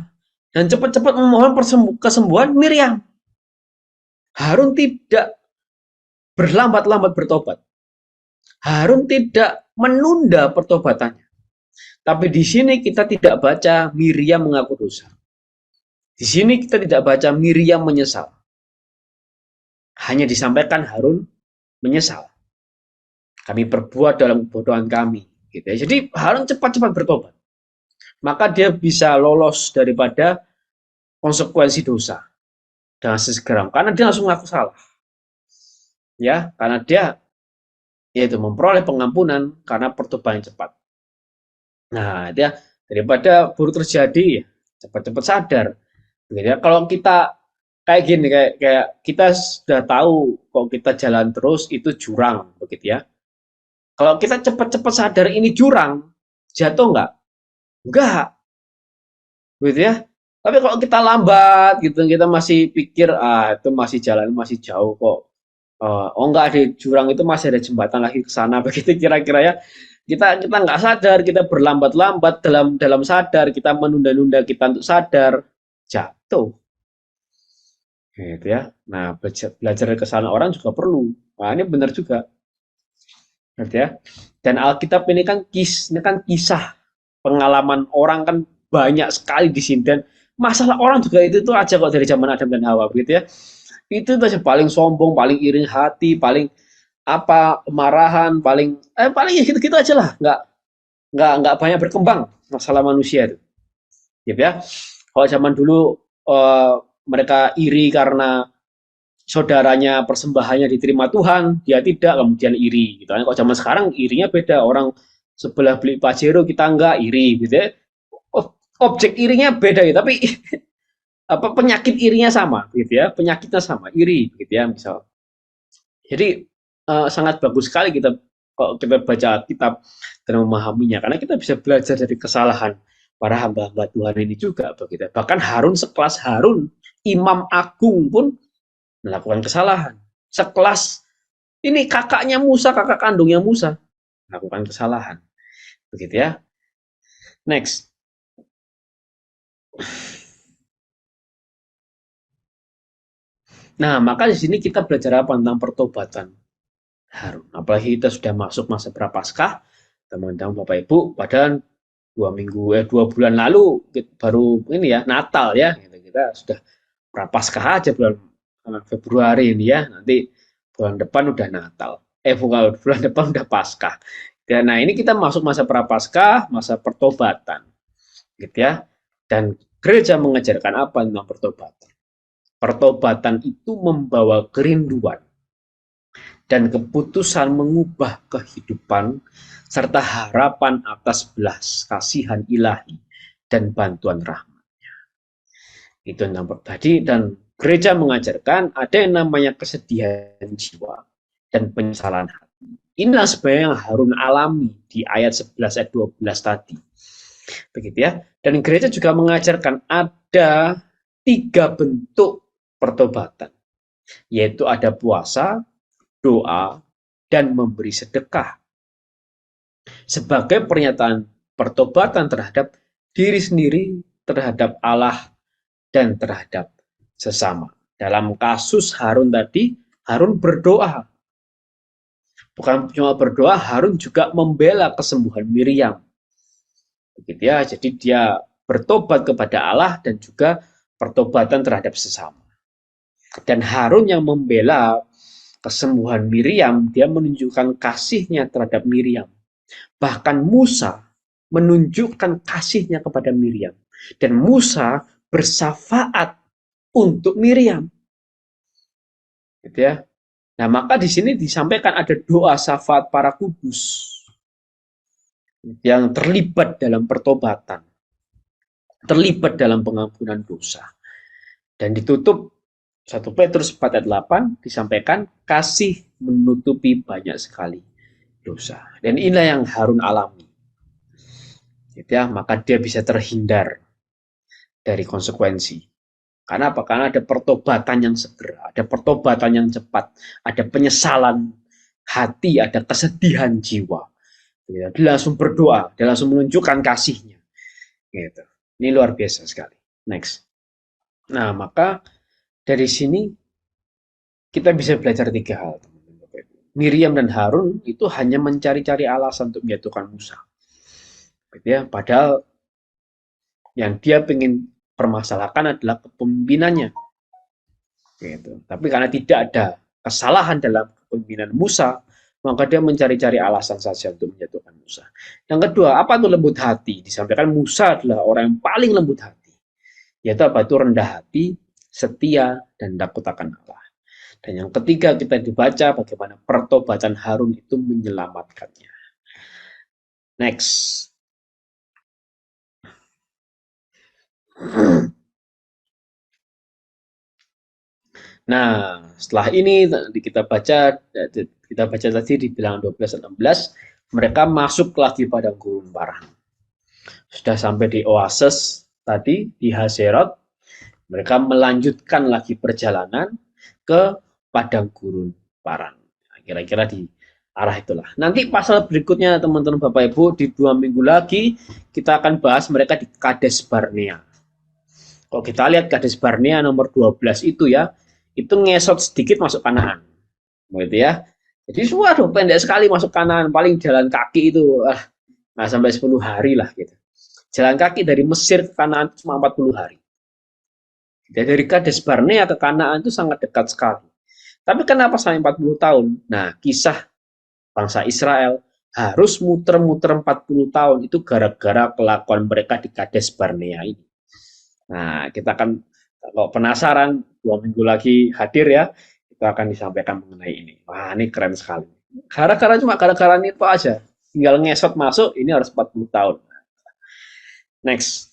dan cepat-cepat memohon kesembuhan Miriam. Harun tidak berlambat-lambat bertobat. Harun tidak menunda pertobatannya. Tapi di sini kita tidak baca Miriam mengaku dosa. Di sini kita tidak baca Miriam menyesal. Hanya disampaikan Harun menyesal. Kami perbuat dalam kebodohan kami. Gitu ya. Jadi Harun cepat-cepat bertobat. Maka dia bisa lolos daripada konsekuensi dosa dengan sesegera. Karena dia langsung ngaku salah. Ya, karena dia yaitu memperoleh pengampunan karena pertobatan cepat. Nah, dia daripada buruk terjadi, ya, cepat-cepat sadar. Gitu ya. Kalau kita kayak gini, kayak kita sudah tahu kalau kita jalan terus itu jurang, begitu ya. Kalau kita cepat-cepat sadar ini jurang, jatuh nggak? Enggak, gitu ya. Tapi kalau kita lambat, gitu, kita masih pikir, itu masih jalan, masih jauh kok. Oh enggak, di jurang itu masih ada jembatan lagi ke sana, begitu kira-kira ya. Kita nggak sadar, kita berlambat-lambat dalam sadar, kita menunda-nunda kita untuk sadar, jatuh. Gitu ya. Nah, belajar dari kesalahan orang juga perlu. Nah, ini benar juga. Gitu ya. Dan Alkitab ini kan kisah pengalaman orang kan banyak sekali di sini, dan masalah orang juga itu tuh aja kok dari zaman Adam dan Hawa, gitu ya. Itu aja paling sombong, paling iri hati, paling apa kemarahan, paling ya gitu-gitu aja lah, nggak banyak berkembang masalah manusia itu, gitu ya. Kalau zaman dulu mereka iri karena saudaranya persembahannya diterima Tuhan, dia tidak, kemudian iri, gitu kan. Kalau zaman sekarang irinya beda, orang sebelah beli Pajero kita enggak iri, gitu ya. Objek irinya beda ya, tapi apa penyakit irinya sama, gitu ya, penyakitnya sama, iri, gitu ya, misal. Jadi sangat bagus sekali kita kalau kita baca Alkitab dan memahaminya, karena kita bisa belajar dari kesalahan para hamba-hamba Tuhan ini juga, begitu. Bahkan Harun, sekelas Harun, imam agung pun melakukan kesalahan. Sekelas ini kakaknya Musa, kakak kandungnya Musa, melakukan kesalahan, begitu ya. Next. Nah, maka di sini kita belajar apa tentang pertobatan Harun. Apalagi kita sudah masuk masa Prapaskah, teman-teman Bapak Ibu, padahal 2 bulan lalu baru ini ya Natal ya, kita sudah Prapaskah aja bulan Februari ini ya, nanti bulan depan udah Natal. Bukan, bulan depan udah Paskah. Dan nah ini kita masuk masa Prapaskah, masa pertobatan, gitu ya. Dan gereja mengajarkan apa tentang pertobatan? Pertobatan itu membawa kerinduan dan keputusan mengubah kehidupan serta harapan atas belas kasihan ilahi dan bantuan rahmatnya. Itu tentang pribadi, dan gereja mengajarkan ada yang namanya kesedihan jiwa dan penyesalan hati. Inilah sebenarnya yang Harun alami di ayat 11 ayat 12 tadi. Begitu ya. Dan gereja juga mengajarkan ada 3 bentuk pertobatan, yaitu ada puasa, doa, dan memberi sedekah. sebagai pernyataan pertobatan terhadap diri sendiri, terhadap Allah, dan terhadap sesama. Dalam kasus Harun tadi, Harun berdoa. Bukan cuma berdoa, Harun juga membela kesembuhan Miriam. Begitu ya, jadi dia bertobat kepada Allah dan juga pertobatan terhadap sesama. Dan Harun yang membela kesembuhan Miriam, dia menunjukkan kasihnya terhadap Miriam. Bahkan Musa menunjukkan kasihnya kepada Miriam. Dan Musa bersafaat untuk Miriam. Gitu ya. Nah, maka di sini disampaikan ada doa syafaat para kudus yang terlibat dalam pertobatan, terlibat dalam pengampunan dosa. Dan ditutup 1 Petrus 4 ayat 8 disampaikan kasih menutupi banyak sekali dosa. Dan inilah yang Harun alami. Gitu ya, maka dia bisa terhindar dari konsekuensi. Karena apa? Karena ada pertobatan yang segera, ada pertobatan yang cepat, ada penyesalan hati, ada kesedihan jiwa. Dia langsung berdoa, dia langsung menunjukkan kasihnya. Gitu. Ini luar biasa sekali. Next. Nah, maka dari sini kita bisa belajar 3 hal. Miriam dan Harun itu hanya mencari-cari alasan untuk menjatuhkan Musa. Gitu ya. Padahal yang dia ingin permasalahkan adalah kepemimpinannya. Gitu. Tapi karena tidak ada kesalahan dalam kepemimpinan Musa, maka dia mencari-cari alasan saja untuk menjatuhkan Musa. Yang kedua, apa itu lembut hati? Disampaikan Musa adalah orang yang paling lembut hati. Yaitu apa itu rendah hati, setia, dan takut akan Allah. Dan yang ketiga kita dibaca bagaimana pertobatan Harun itu menyelamatkannya. Next. Nah, setelah ini kita baca tadi di bilangan 12 dan 16, mereka masuk lagi padang gurun Paran. Sudah sampai di Oasis tadi di Haserot, mereka melanjutkan lagi perjalanan ke padang gurun Paran. Kira-kira di arah itulah. Nanti pasal berikutnya teman-teman Bapak Ibu di 2 minggu lagi kita akan bahas mereka di Kades Barnea. Kalau kita lihat Kades Barnea nomor 12 itu ya, itu ngesot sedikit masuk Kanaan. Gitu ya. Jadi waduh pendek sekali masuk Kanaan, paling jalan kaki itu nah sampai 10 hari lah gitu. Jalan kaki dari Mesir ke Kanaan itu cuma 40 hari. Dan dari Kades Barnea ke Kanaan itu sangat dekat sekali. Tapi kenapa sampai 40 tahun? Nah, kisah bangsa Israel harus muter-muter 40 tahun itu gara-gara kelakuan mereka di Kades Barnea ini. Nah, kita akan kalau penasaran 2 minggu lagi hadir ya, kita akan disampaikan mengenai ini. Wah, ini keren sekali. Gara-gara ini itu aja. Tinggal ngesot masuk, ini harus 40 tahun. Next.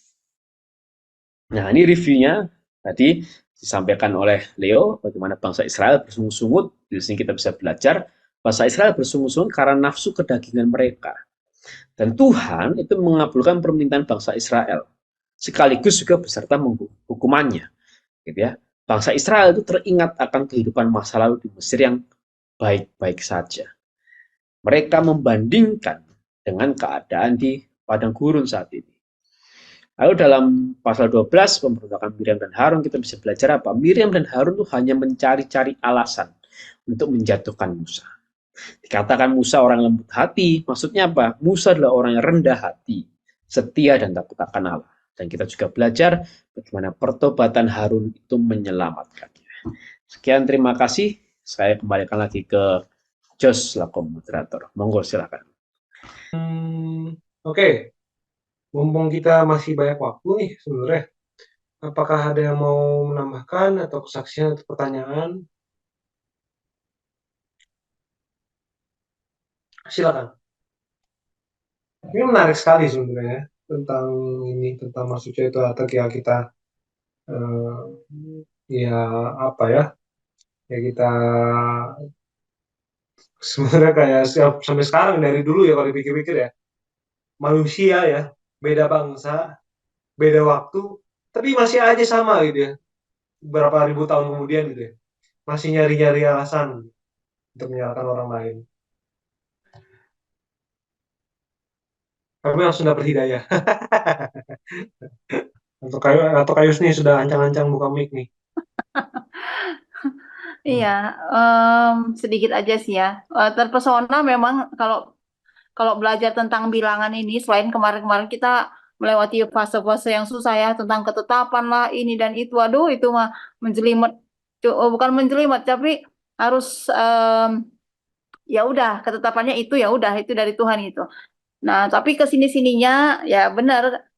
Nah, ini reviewnya tadi disampaikan oleh Leo, bagaimana bangsa Israel bersungut-sungut. Di sini kita bisa belajar, bangsa Israel bersungut-sungut karena nafsu kedagingan mereka. Dan Tuhan itu mengabulkan permintaan bangsa Israel, sekaligus juga beserta hukumannya. Gitu ya. Bangsa Israel itu teringat akan kehidupan masa lalu di Mesir yang baik-baik saja. Mereka membandingkan dengan keadaan di padang gurun saat ini. Lalu dalam pasal 12 pemberontakan Miriam dan Harun kita bisa belajar apa? Miriam dan Harun itu hanya mencari-cari alasan untuk menjatuhkan Musa. Dikatakan Musa orang lembut hati, maksudnya apa? Musa adalah orang yang rendah hati, setia dan takut akan Allah. Dan kita juga belajar bagaimana pertobatan Harun itu menyelamatkannya. Sekian, terima kasih. Saya kembalikan lagi ke Jos selaku moderator. Monggo silakan. Oke. Mumpung kita masih banyak waktu nih sebenarnya. Apakah ada yang mau menambahkan atau kesaksian atau pertanyaan? Silakan. Ini menarik sekali sebenarnya tentang ini, tentang maksudnya itu atau kita ya apa ya kita sebenarnya kayak sampai sekarang dari dulu ya kalau dipikir-pikir ya, manusia ya, beda bangsa, beda waktu, tapi masih aja sama gitu ya, berapa ribu tahun kemudian gitu ya, masih nyari-nyari alasan untuk menyalahkan orang lain. Kami langsung dapat hidayah. Atau Kayus nih sudah ancang-ancang buka mic nih. Iya, sedikit aja sih ya. Terpesona memang kalau kalau belajar tentang bilangan ini, selain kemarin-kemarin kita melewati fase-fase yang susah ya tentang ketetapan lah ini dan itu, aduh itu mah menjelimet, bukan menjelimet tapi harus ya udah ketetapannya itu ya udah itu dari Tuhan itu. Nah tapi kesini-sininya ya benar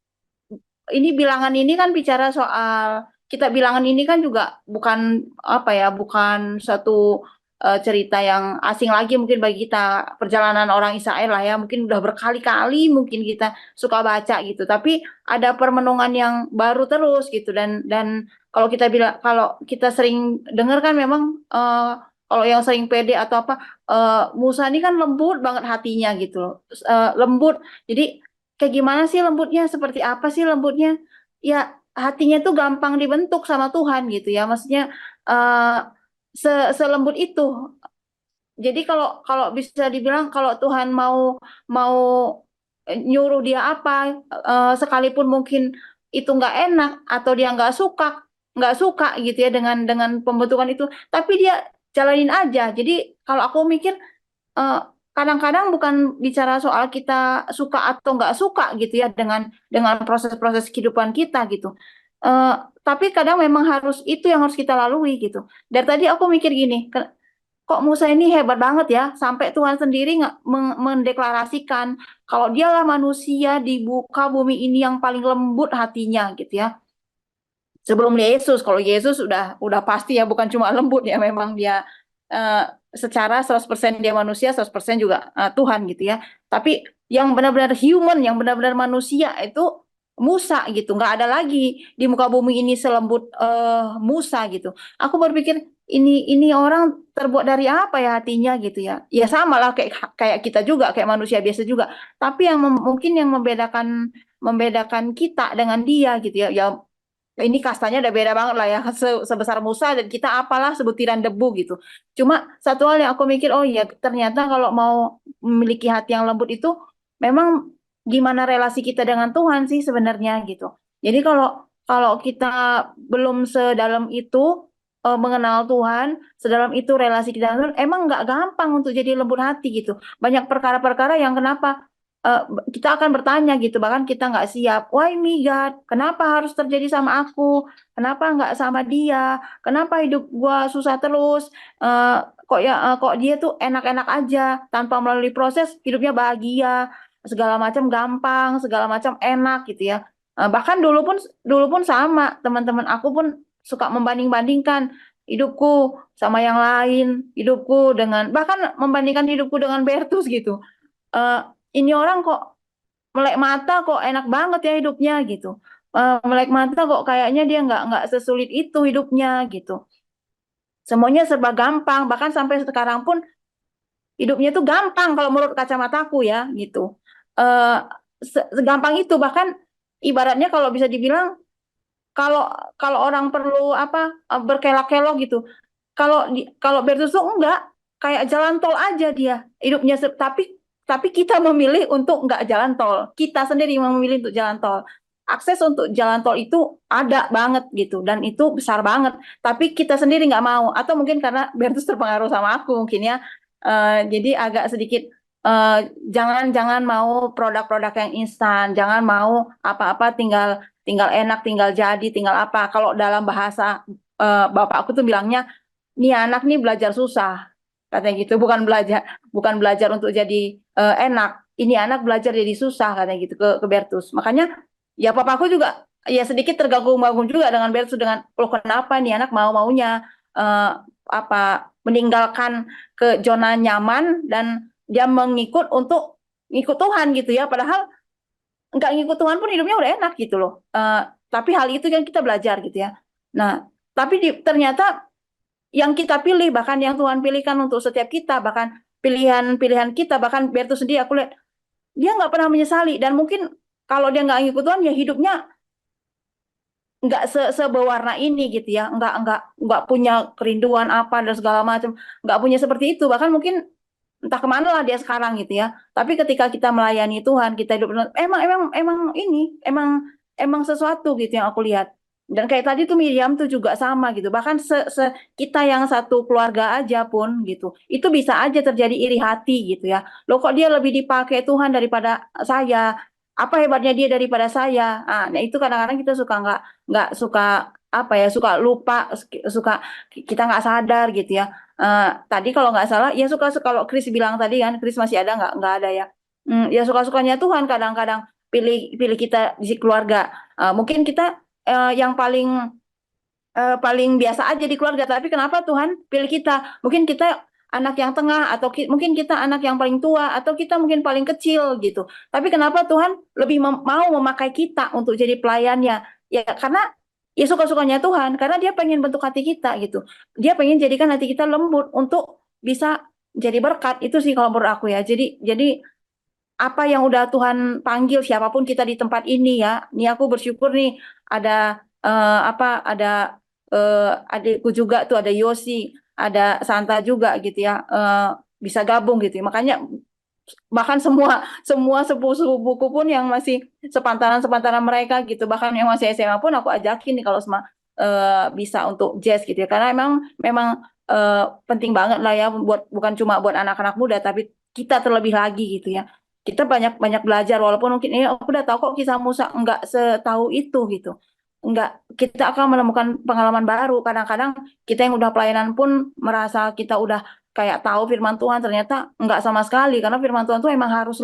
ini bilangan ini kan bicara soal kita bilangan ini kan juga bukan apa ya bukan satu cerita yang asing lagi mungkin bagi kita perjalanan orang Israel lah ya mungkin udah berkali-kali mungkin kita suka baca gitu tapi ada permenungan yang baru terus gitu dan kalau kita bilang kalau kita sering dengar kan memang kalau yang sering pede atau apa Musa ini kan lembut banget hatinya gitu loh. Lembut jadi kayak gimana sih lembutnya? Seperti apa sih lembutnya? Ya, hatinya tuh gampang dibentuk sama Tuhan gitu ya. Maksudnya eh selembut itu. Jadi kalau kalau bisa dibilang kalau Tuhan mau mau nyuruh dia apa, sekalipun mungkin itu nggak enak atau dia nggak suka gitu ya dengan pembentukan itu, tapi dia jalanin aja. Jadi kalau aku mikir eh, kadang-kadang bukan bicara soal kita suka atau nggak suka gitu ya dengan proses-proses kehidupan kita gitu. Eh, tapi kadang memang harus itu yang harus kita lalui gitu. Dari tadi aku mikir gini, kok Musa ini hebat banget ya, sampai Tuhan sendiri nggak mendeklarasikan kalau dialah manusia di muka bumi ini yang paling lembut hatinya gitu ya sebelum Yesus. Kalau Yesus udah pasti ya bukan cuma lembut ya memang dia eh, secara 100% dia manusia, 100% juga Tuhan gitu ya. Tapi yang benar-benar human, yang benar-benar manusia itu Musa gitu. Nggak ada lagi di muka bumi ini selembut Musa gitu. Aku berpikir ini orang terbuat dari apa ya hatinya gitu ya. Ya sama lah kayak kayak kita juga, kayak manusia biasa juga. Tapi yang mungkin yang membedakan kita dengan dia gitu ya. Ya ini kastanya udah beda banget lah ya sebesar Musa dan kita apalah sebutiran debu gitu. Cuma satu hal yang aku mikir oh iya ternyata kalau mau memiliki hati yang lembut itu memang gimana relasi kita dengan Tuhan sih sebenarnya gitu. Jadi kalau kalau kita belum sedalam itu mengenal Tuhan, sedalam itu relasi kita dengan Tuhan, emang nggak gampang untuk jadi lembut hati gitu. Banyak perkara-perkara yang kenapa eh, kita akan bertanya gitu, bahkan kita nggak siap. Why me God? Kenapa harus terjadi sama aku? Kenapa nggak sama dia? Kenapa hidup gua susah terus? Eh, kok dia tuh enak-enak aja tanpa melalui proses hidupnya bahagia, segala macam gampang, segala macam enak gitu ya. Bahkan dulu pun sama teman-teman aku pun suka membanding-bandingkan hidupku sama yang lain, hidupku dengan bahkan membandingkan hidupku dengan Bertus gitu eh, ini orang kok melek mata kok enak banget ya hidupnya gitu. Melek mata kok kayaknya dia nggak sesulit itu hidupnya gitu. Semuanya serba gampang, bahkan sampai sekarang pun hidupnya tuh gampang kalau menurut kacamataku ya gitu. Eh Segampang itu bahkan ibaratnya kalau bisa dibilang kalau kalau orang perlu apa berkelak-kelok gitu. Kalau Bertus tuh enggak kayak jalan tol aja dia hidupnya tapi kita memilih untuk enggak jalan tol. Kita sendiri yang memilih untuk jalan tol. Akses untuk jalan tol itu ada banget gitu dan itu besar banget. Tapi kita sendiri nggak mau atau mungkin karena Bertus terpengaruh sama aku mungkin ya. Jadi agak sedikit eh, jangan mau produk-produk yang instan, jangan mau apa-apa tinggal tinggal enak, tinggal jadi, tinggal apa. Kalau dalam bahasa bapak aku tuh bilangnya nih anak nih belajar susah katanya gitu bukan belajar untuk jadi enak ini anak belajar jadi susah katanya gitu ke Bertus makanya ya papaku juga ya sedikit terganggu-ganggu juga dengan Bertus dengan loh kenapa nih anak maunya eh, apa meninggalkan ke zona nyaman dan dia mengikut untuk ngikut Tuhan gitu ya padahal nggak ngikut Tuhan pun hidupnya udah enak gitu loh tapi hal itu kan kita belajar gitu ya nah tapi ternyata yang kita pilih bahkan yang Tuhan pilihkan untuk setiap kita bahkan pilihan-pilihan kita bahkan Bertus sendiri aku lihat dia nggak pernah menyesali dan mungkin kalau dia nggak ngikut Tuhan ya hidupnya nggak seberwarna ini gitu ya nggak punya kerinduan apa dan segala macam nggak punya seperti itu bahkan mungkin entah kemana lah dia sekarang gitu ya. Tapi ketika kita melayani Tuhan, kita hidup emang sesuatu gitu yang aku lihat. Dan kayak tadi tuh Miriam tuh juga sama gitu. Bahkan kita yang satu keluarga aja pun gitu. Itu bisa aja terjadi iri hati gitu ya. Loh kok dia lebih dipakai Tuhan daripada saya? Apa hebatnya dia daripada saya? Nah itu kadang-kadang kita suka nggak suka apa ya, suka lupa, suka kita nggak sadar gitu ya. Tadi kalau nggak salah ya suka kalau Chris bilang tadi kan, Chris masih ada nggak ada ya. Ya suka-sukanya Tuhan kadang-kadang pilih kita di keluarga. Mungkin kita yang paling biasa aja di keluarga, tapi kenapa Tuhan pilih kita? Mungkin kita anak yang tengah, atau mungkin kita anak yang paling tua, atau kita mungkin paling kecil gitu. Tapi kenapa Tuhan lebih mau memakai kita untuk jadi pelayannya? Ya karena ya suka-sukanya Tuhan, karena dia pengen bentuk hati kita gitu. Dia pengen jadikan hati kita lembut untuk bisa jadi berkat. Itu sih kalau menurut aku ya. Jadi apa yang udah Tuhan panggil siapapun kita di tempat ini ya. Nih aku bersyukur nih ada ada adikku juga tuh, ada Yosi, ada Santa juga gitu ya, bisa gabung gitu ya. Makanya bahkan semua sepupu-sepupuku pun yang masih sepantaran mereka gitu, bahkan yang masih SMA pun aku ajakin nih kalau bisa untuk jazz gitu ya. Karena memang penting banget lah ya, bukan cuma buat anak-anak muda, tapi kita terlebih lagi gitu ya. Kita banyak belajar, walaupun mungkin ini aku udah tahu kok kisah Musa, enggak setahu itu gitu. Enggak, kita akan menemukan pengalaman baru. Kadang-kadang kita yang udah pelayanan pun merasa kita udah kayak tahu firman Tuhan, ternyata enggak sama sekali, karena firman Tuhan itu emang harus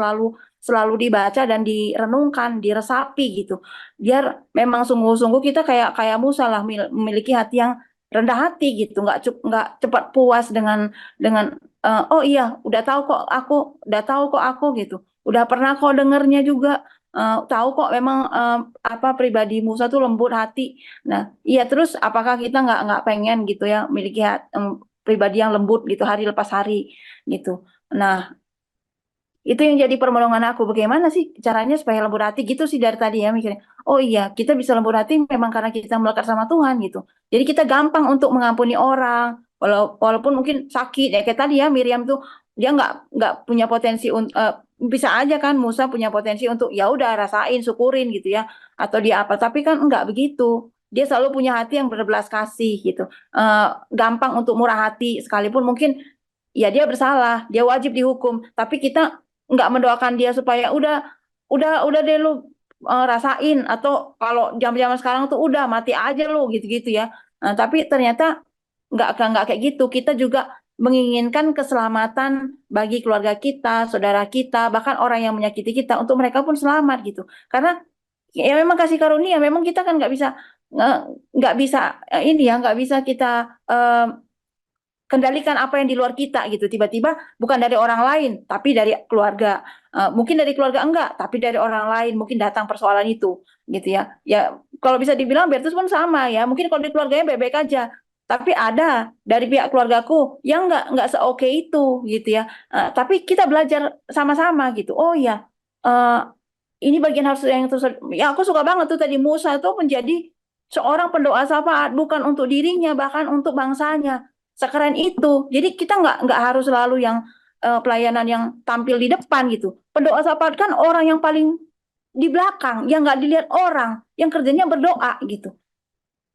selalu dibaca dan direnungkan, diresapi gitu. Biar memang sungguh-sungguh kita kayak Musa lah, memiliki hati yang rendah hati gitu, enggak cepat puas dengan oh iya, udah tahu kok aku gitu. Udah pernah kok dengernya juga, tahu kok memang pribadi Musa tuh lembut hati. Nah, iya, terus apakah kita nggak pengen gitu ya memiliki pribadi yang lembut gitu hari lepas hari gitu. Nah, itu yang jadi permohonan aku. Bagaimana sih caranya supaya lembut hati gitu sih dari tadi ya mikirnya. Oh iya, kita bisa lembut hati memang karena kita melekat sama Tuhan gitu. Jadi kita gampang untuk mengampuni orang, walaupun mungkin sakit ya kayak tadi ya Miriam tuh, dia nggak punya potensi bisa aja kan Musa punya potensi untuk ya udah rasain, syukurin gitu ya, atau dia apa. Tapi kan enggak begitu. Dia selalu punya hati yang berbelas kasih gitu. Gampang untuk murah hati, sekalipun mungkin ya dia bersalah, dia wajib dihukum. Tapi kita nggak mendoakan dia supaya udah deh lu rasain, atau kalau zaman sekarang tuh udah mati aja lu gitu-gitu ya. Tapi ternyata nggak kayak gitu. Kita juga menginginkan keselamatan bagi keluarga kita, saudara kita, bahkan orang yang menyakiti kita, untuk mereka pun selamat gitu. Karena ya memang kasih karunia, memang kita kan nggak bisa ini ya, nggak bisa kita kendalikan apa yang di luar kita gitu. Tiba-tiba bukan dari orang lain, tapi dari keluarga. Mungkin dari keluarga enggak, tapi dari orang lain mungkin datang persoalan itu, gitu ya. Ya kalau bisa dibilang Bertus pun sama ya. Mungkin kalau di keluarganya baik-baik aja, tapi ada dari pihak keluargaku yang nggak seoke itu, gitu ya. Tapi kita belajar sama-sama gitu. Oh ya, ini bagian harus yang terus. Ya aku suka banget tuh tadi Musa tuh menjadi seorang pendoa syafaat, bukan untuk dirinya, bahkan untuk bangsanya. Sekeren itu. Jadi kita nggak harus selalu yang pelayanan yang tampil di depan gitu. Pendoa syafaat kan orang yang paling di belakang, yang nggak dilihat orang, yang kerjanya berdoa gitu.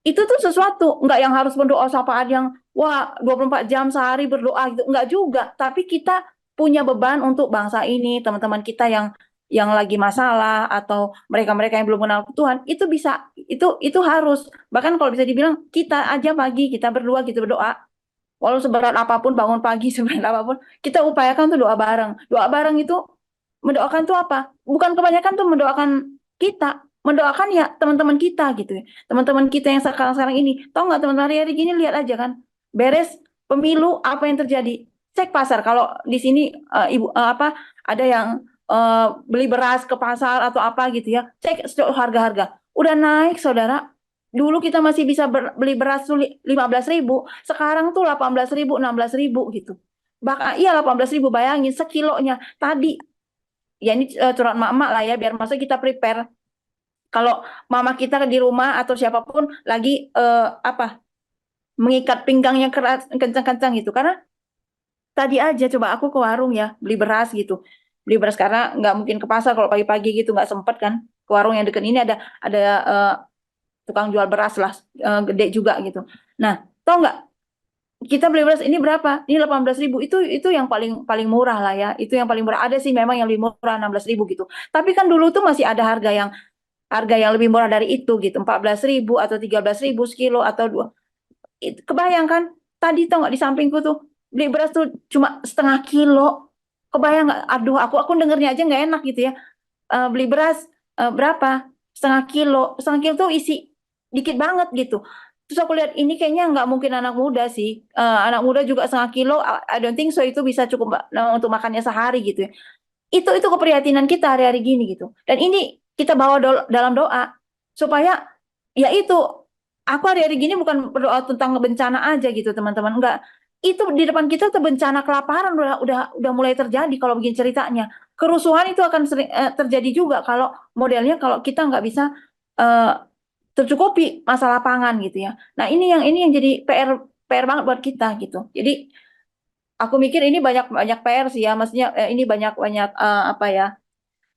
Itu tuh sesuatu, nggak yang harus berdoa syafaat yang wah 24 jam sehari berdoa gitu, nggak juga. Tapi kita punya beban untuk bangsa ini, teman-teman kita yang lagi masalah, atau mereka-mereka yang belum kenal Tuhan, itu bisa, itu harus. Bahkan kalau bisa dibilang kita aja pagi kita berdua gitu berdoa, walau seberat apapun, bangun pagi seberat apapun, kita upayakan tuh doa bareng. Doa bareng itu mendoakan tuh apa? Bukan kebanyakan tuh mendoakan kita, mendoakan ya teman-teman kita gitu ya. Teman-teman kita yang sekarang ini. Tahu nggak teman-teman, hari gini lihat aja kan. Beres pemilu apa yang terjadi? Cek pasar. Kalau di sini ada yang beli beras ke pasar atau apa gitu ya. Cek harga-harga. Udah naik saudara. Dulu kita masih bisa beli beras 15.000, sekarang tuh 18.000, 16.000 gitu. Bahkan iya 18.000, bayangin sekilonya. Tadi ya ini curhat emak-emak lah ya, biar maksudnya kita prepare. Kalau mama kita di rumah atau siapapun lagi mengikat pinggangnya keras kencang-kencang gitu, karena tadi aja coba aku ke warung ya, beli beras gitu. Beli beras karena nggak mungkin ke pasar kalau pagi-pagi gitu, nggak sempet kan. Ke warung yang deket ini ada tukang jual beras lah, gede juga gitu. Nah, tau nggak, kita beli beras ini berapa? Ini 18.000. Itu yang paling paling murah lah ya. Itu yang paling murah. Ada sih memang yang lebih murah 16.000 gitu. Tapi kan dulu tuh masih ada harga yang lebih murah dari itu gitu. 14.000 atau 13.000 sekilo atau dua. Kebayang kan? Tadi tau nggak di sampingku tuh beli beras tuh cuma setengah kilo. Kebayang nggak? Aduh, aku dengernya aja nggak enak gitu ya. Beli beras berapa? Setengah kilo tuh isi dikit banget gitu. Terus aku lihat ini kayaknya nggak mungkin anak muda sih. Anak muda juga setengah kilo, I don't think so itu bisa cukup untuk makannya sehari gitu ya. Itu keprihatinan kita hari-hari gini gitu. Dan ini kita bawa dalam doa supaya ya itu, aku hari-hari gini bukan berdoa tentang bencana aja gitu teman-teman, enggak. Itu di depan kita tuh bencana kelaparan udah mulai terjadi kalau begini ceritanya. Kerusuhan itu akan sering terjadi juga kalau modelnya kalau kita nggak bisa eh, tercukupi masalah pangan gitu ya. Nah, ini yang jadi PR PR banget buat kita gitu. Jadi aku mikir ini banyak banyak PR sih ya, maksudnya ini banyak banyak apa ya,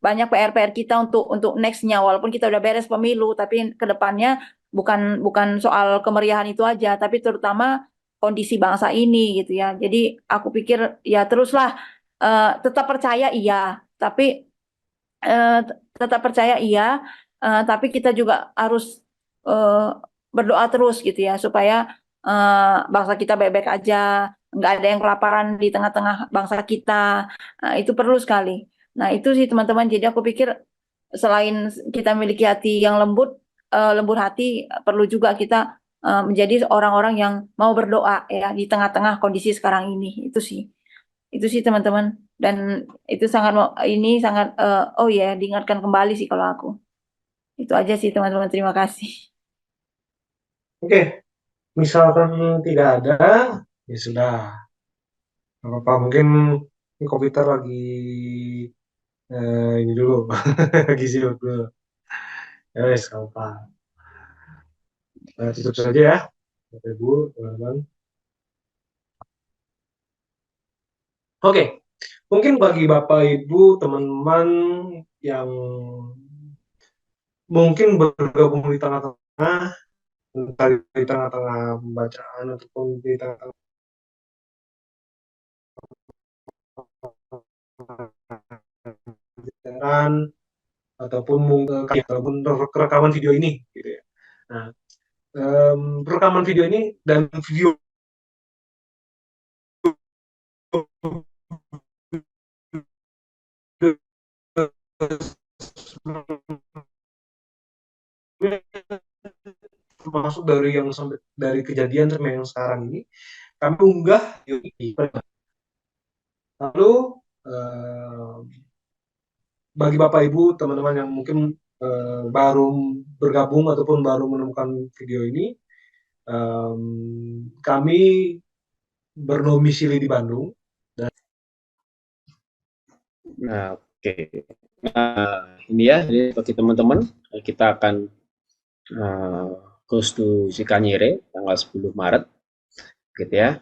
banyak PR kita untuk nextnya, walaupun kita udah beres pemilu, tapi kedepannya bukan bukan soal kemeriahan itu aja, tapi terutama kondisi bangsa ini gitu ya. Jadi aku pikir ya teruslah tetap percaya iya, tapi eh, tetap percaya iya, tapi kita juga harus eh, berdoa terus gitu ya supaya bangsa kita baik-baik aja, nggak ada yang kelaparan di tengah-tengah bangsa kita. Nah, itu perlu sekali. Nah, itu sih teman-teman. Jadi aku pikir selain kita memiliki hati yang lembut, lembut hati, perlu juga kita menjadi orang-orang yang mau berdoa ya di tengah-tengah kondisi sekarang ini. Itu sih teman-teman. Dan itu sangat ini sangat oh ya diingatkan kembali sih kalau aku. Itu aja sih teman-teman. Terima kasih. Oke, misalkan tidak ada, ya sudah. Nggak apa-apa, mungkin ini komputer lagi ini dulu, lagi sibuk dulu. Ya wes, nggak apa-apa. Tutup saja ya, Bapak Ibu, teman-teman. Oke, mungkin bagi Bapak Ibu, teman-teman yang mungkin bergabung di tengah-tengah, entah di tengah-tengah pembacaan ataupun di tengah-tengah siaran ataupun ataupun rekaman video ini, gitu ya. Nah, rekaman video ini dan video termasuk dari yang sampai dari kejadian sampai yang sekarang ini kami unggah lalu bagi Bapak Ibu teman-teman yang mungkin baru bergabung ataupun baru menemukan video ini, kami berdomisili di Bandung. Nah, oke. Nah, ini ya, jadi bagi teman-teman, kita akan goes to Cikanyere tanggal 10 Maret, gitu ya.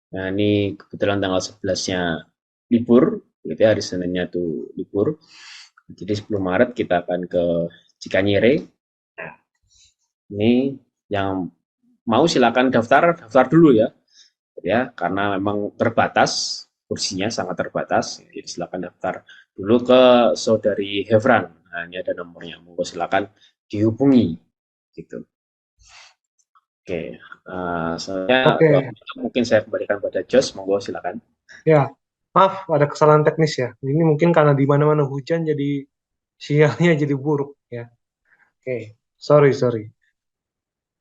Nah, ini kebetulan tanggal 11-nya libur, gitu ya, hari Seninnya tuh libur. Jadi 10 Maret kita akan ke Cikanyere. Nah, ini yang mau silakan daftar dulu ya, karena memang terbatas, kursinya sangat terbatas. Jadi silakan daftar dulu ke saudari Hevran. Nah, ini ada nomornya, monggo silakan dihubungi, gitu. Oke, mungkin saya kembalikan pada Jos, monggo silakan. Ya, maaf ada kesalahan teknis ya. Ini mungkin karena di mana-mana hujan jadi sinyalnya jadi buruk ya. Oke, sorry.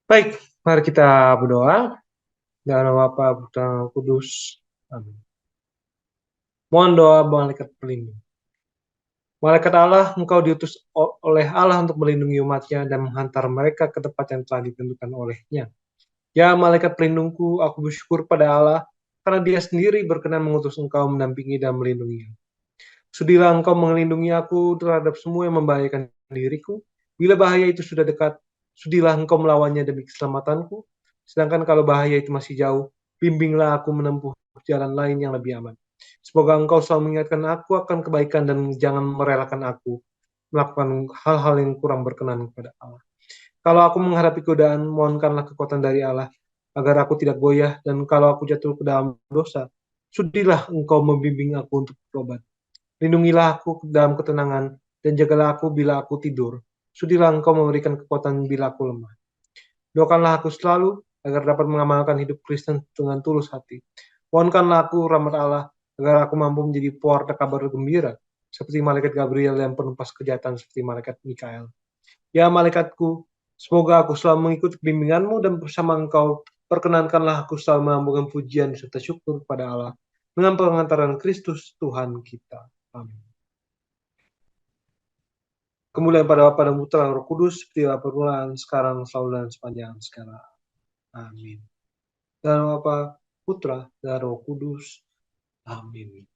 Baik, mari kita berdoa. Dalam nama Bapa Putra Kudus. Amin. Mohon doa malaikat pelindung. Malaikat Allah, engkau diutus oleh Allah untuk melindungi umatnya dan menghantar mereka ke tempat yang telah ditentukan olehnya. Ya malaikat pelindungku, aku bersyukur pada Allah karena dia sendiri berkenan mengutus engkau mendampingi dan melindungi. Sudilah engkau melindungi aku terhadap semua yang membahayakan diriku. Bila bahaya itu sudah dekat, sudilah engkau melawannya demi keselamatanku. Sedangkan kalau bahaya itu masih jauh, bimbinglah aku menempuh jalan lain yang lebih aman. Semoga Engkau selalu mengingatkan aku akan kebaikan dan jangan merelakan aku melakukan hal-hal yang kurang berkenan kepada Allah. Kalau aku menghadapi godaan, mohonkanlah kekuatan dari Allah, agar aku tidak goyah, dan kalau aku jatuh ke dalam dosa, sudilah Engkau membimbing aku untuk berobat. Lindungilah aku dalam ketenangan, dan jagalah aku bila aku tidur. Sudilah Engkau memberikan kekuatan bila aku lemah. Doakanlah aku selalu, agar dapat mengamalkan hidup Kristen dengan tulus hati. Mohonkanlah aku rahmat Allah, agar aku mampu menjadi pewarta kabar gembira, seperti malaikat Gabriel yang penumpas kejahatan seperti malaikat Mikael. Ya malaikatku, semoga aku selalu mengikuti bimbinganmu dan bersama Engkau perkenankanlah aku selalu melambungkan pujian serta syukur kepada Allah dengan pengantaran Kristus Tuhan kita. Amin. Kemuliaan pada Bapa dan Putra dan Roh Kudus seperti permulaan, sekarang, selalu dan sepanjang segala. Amin. Dan Bapa, Putra dan Roh Kudus. Amin.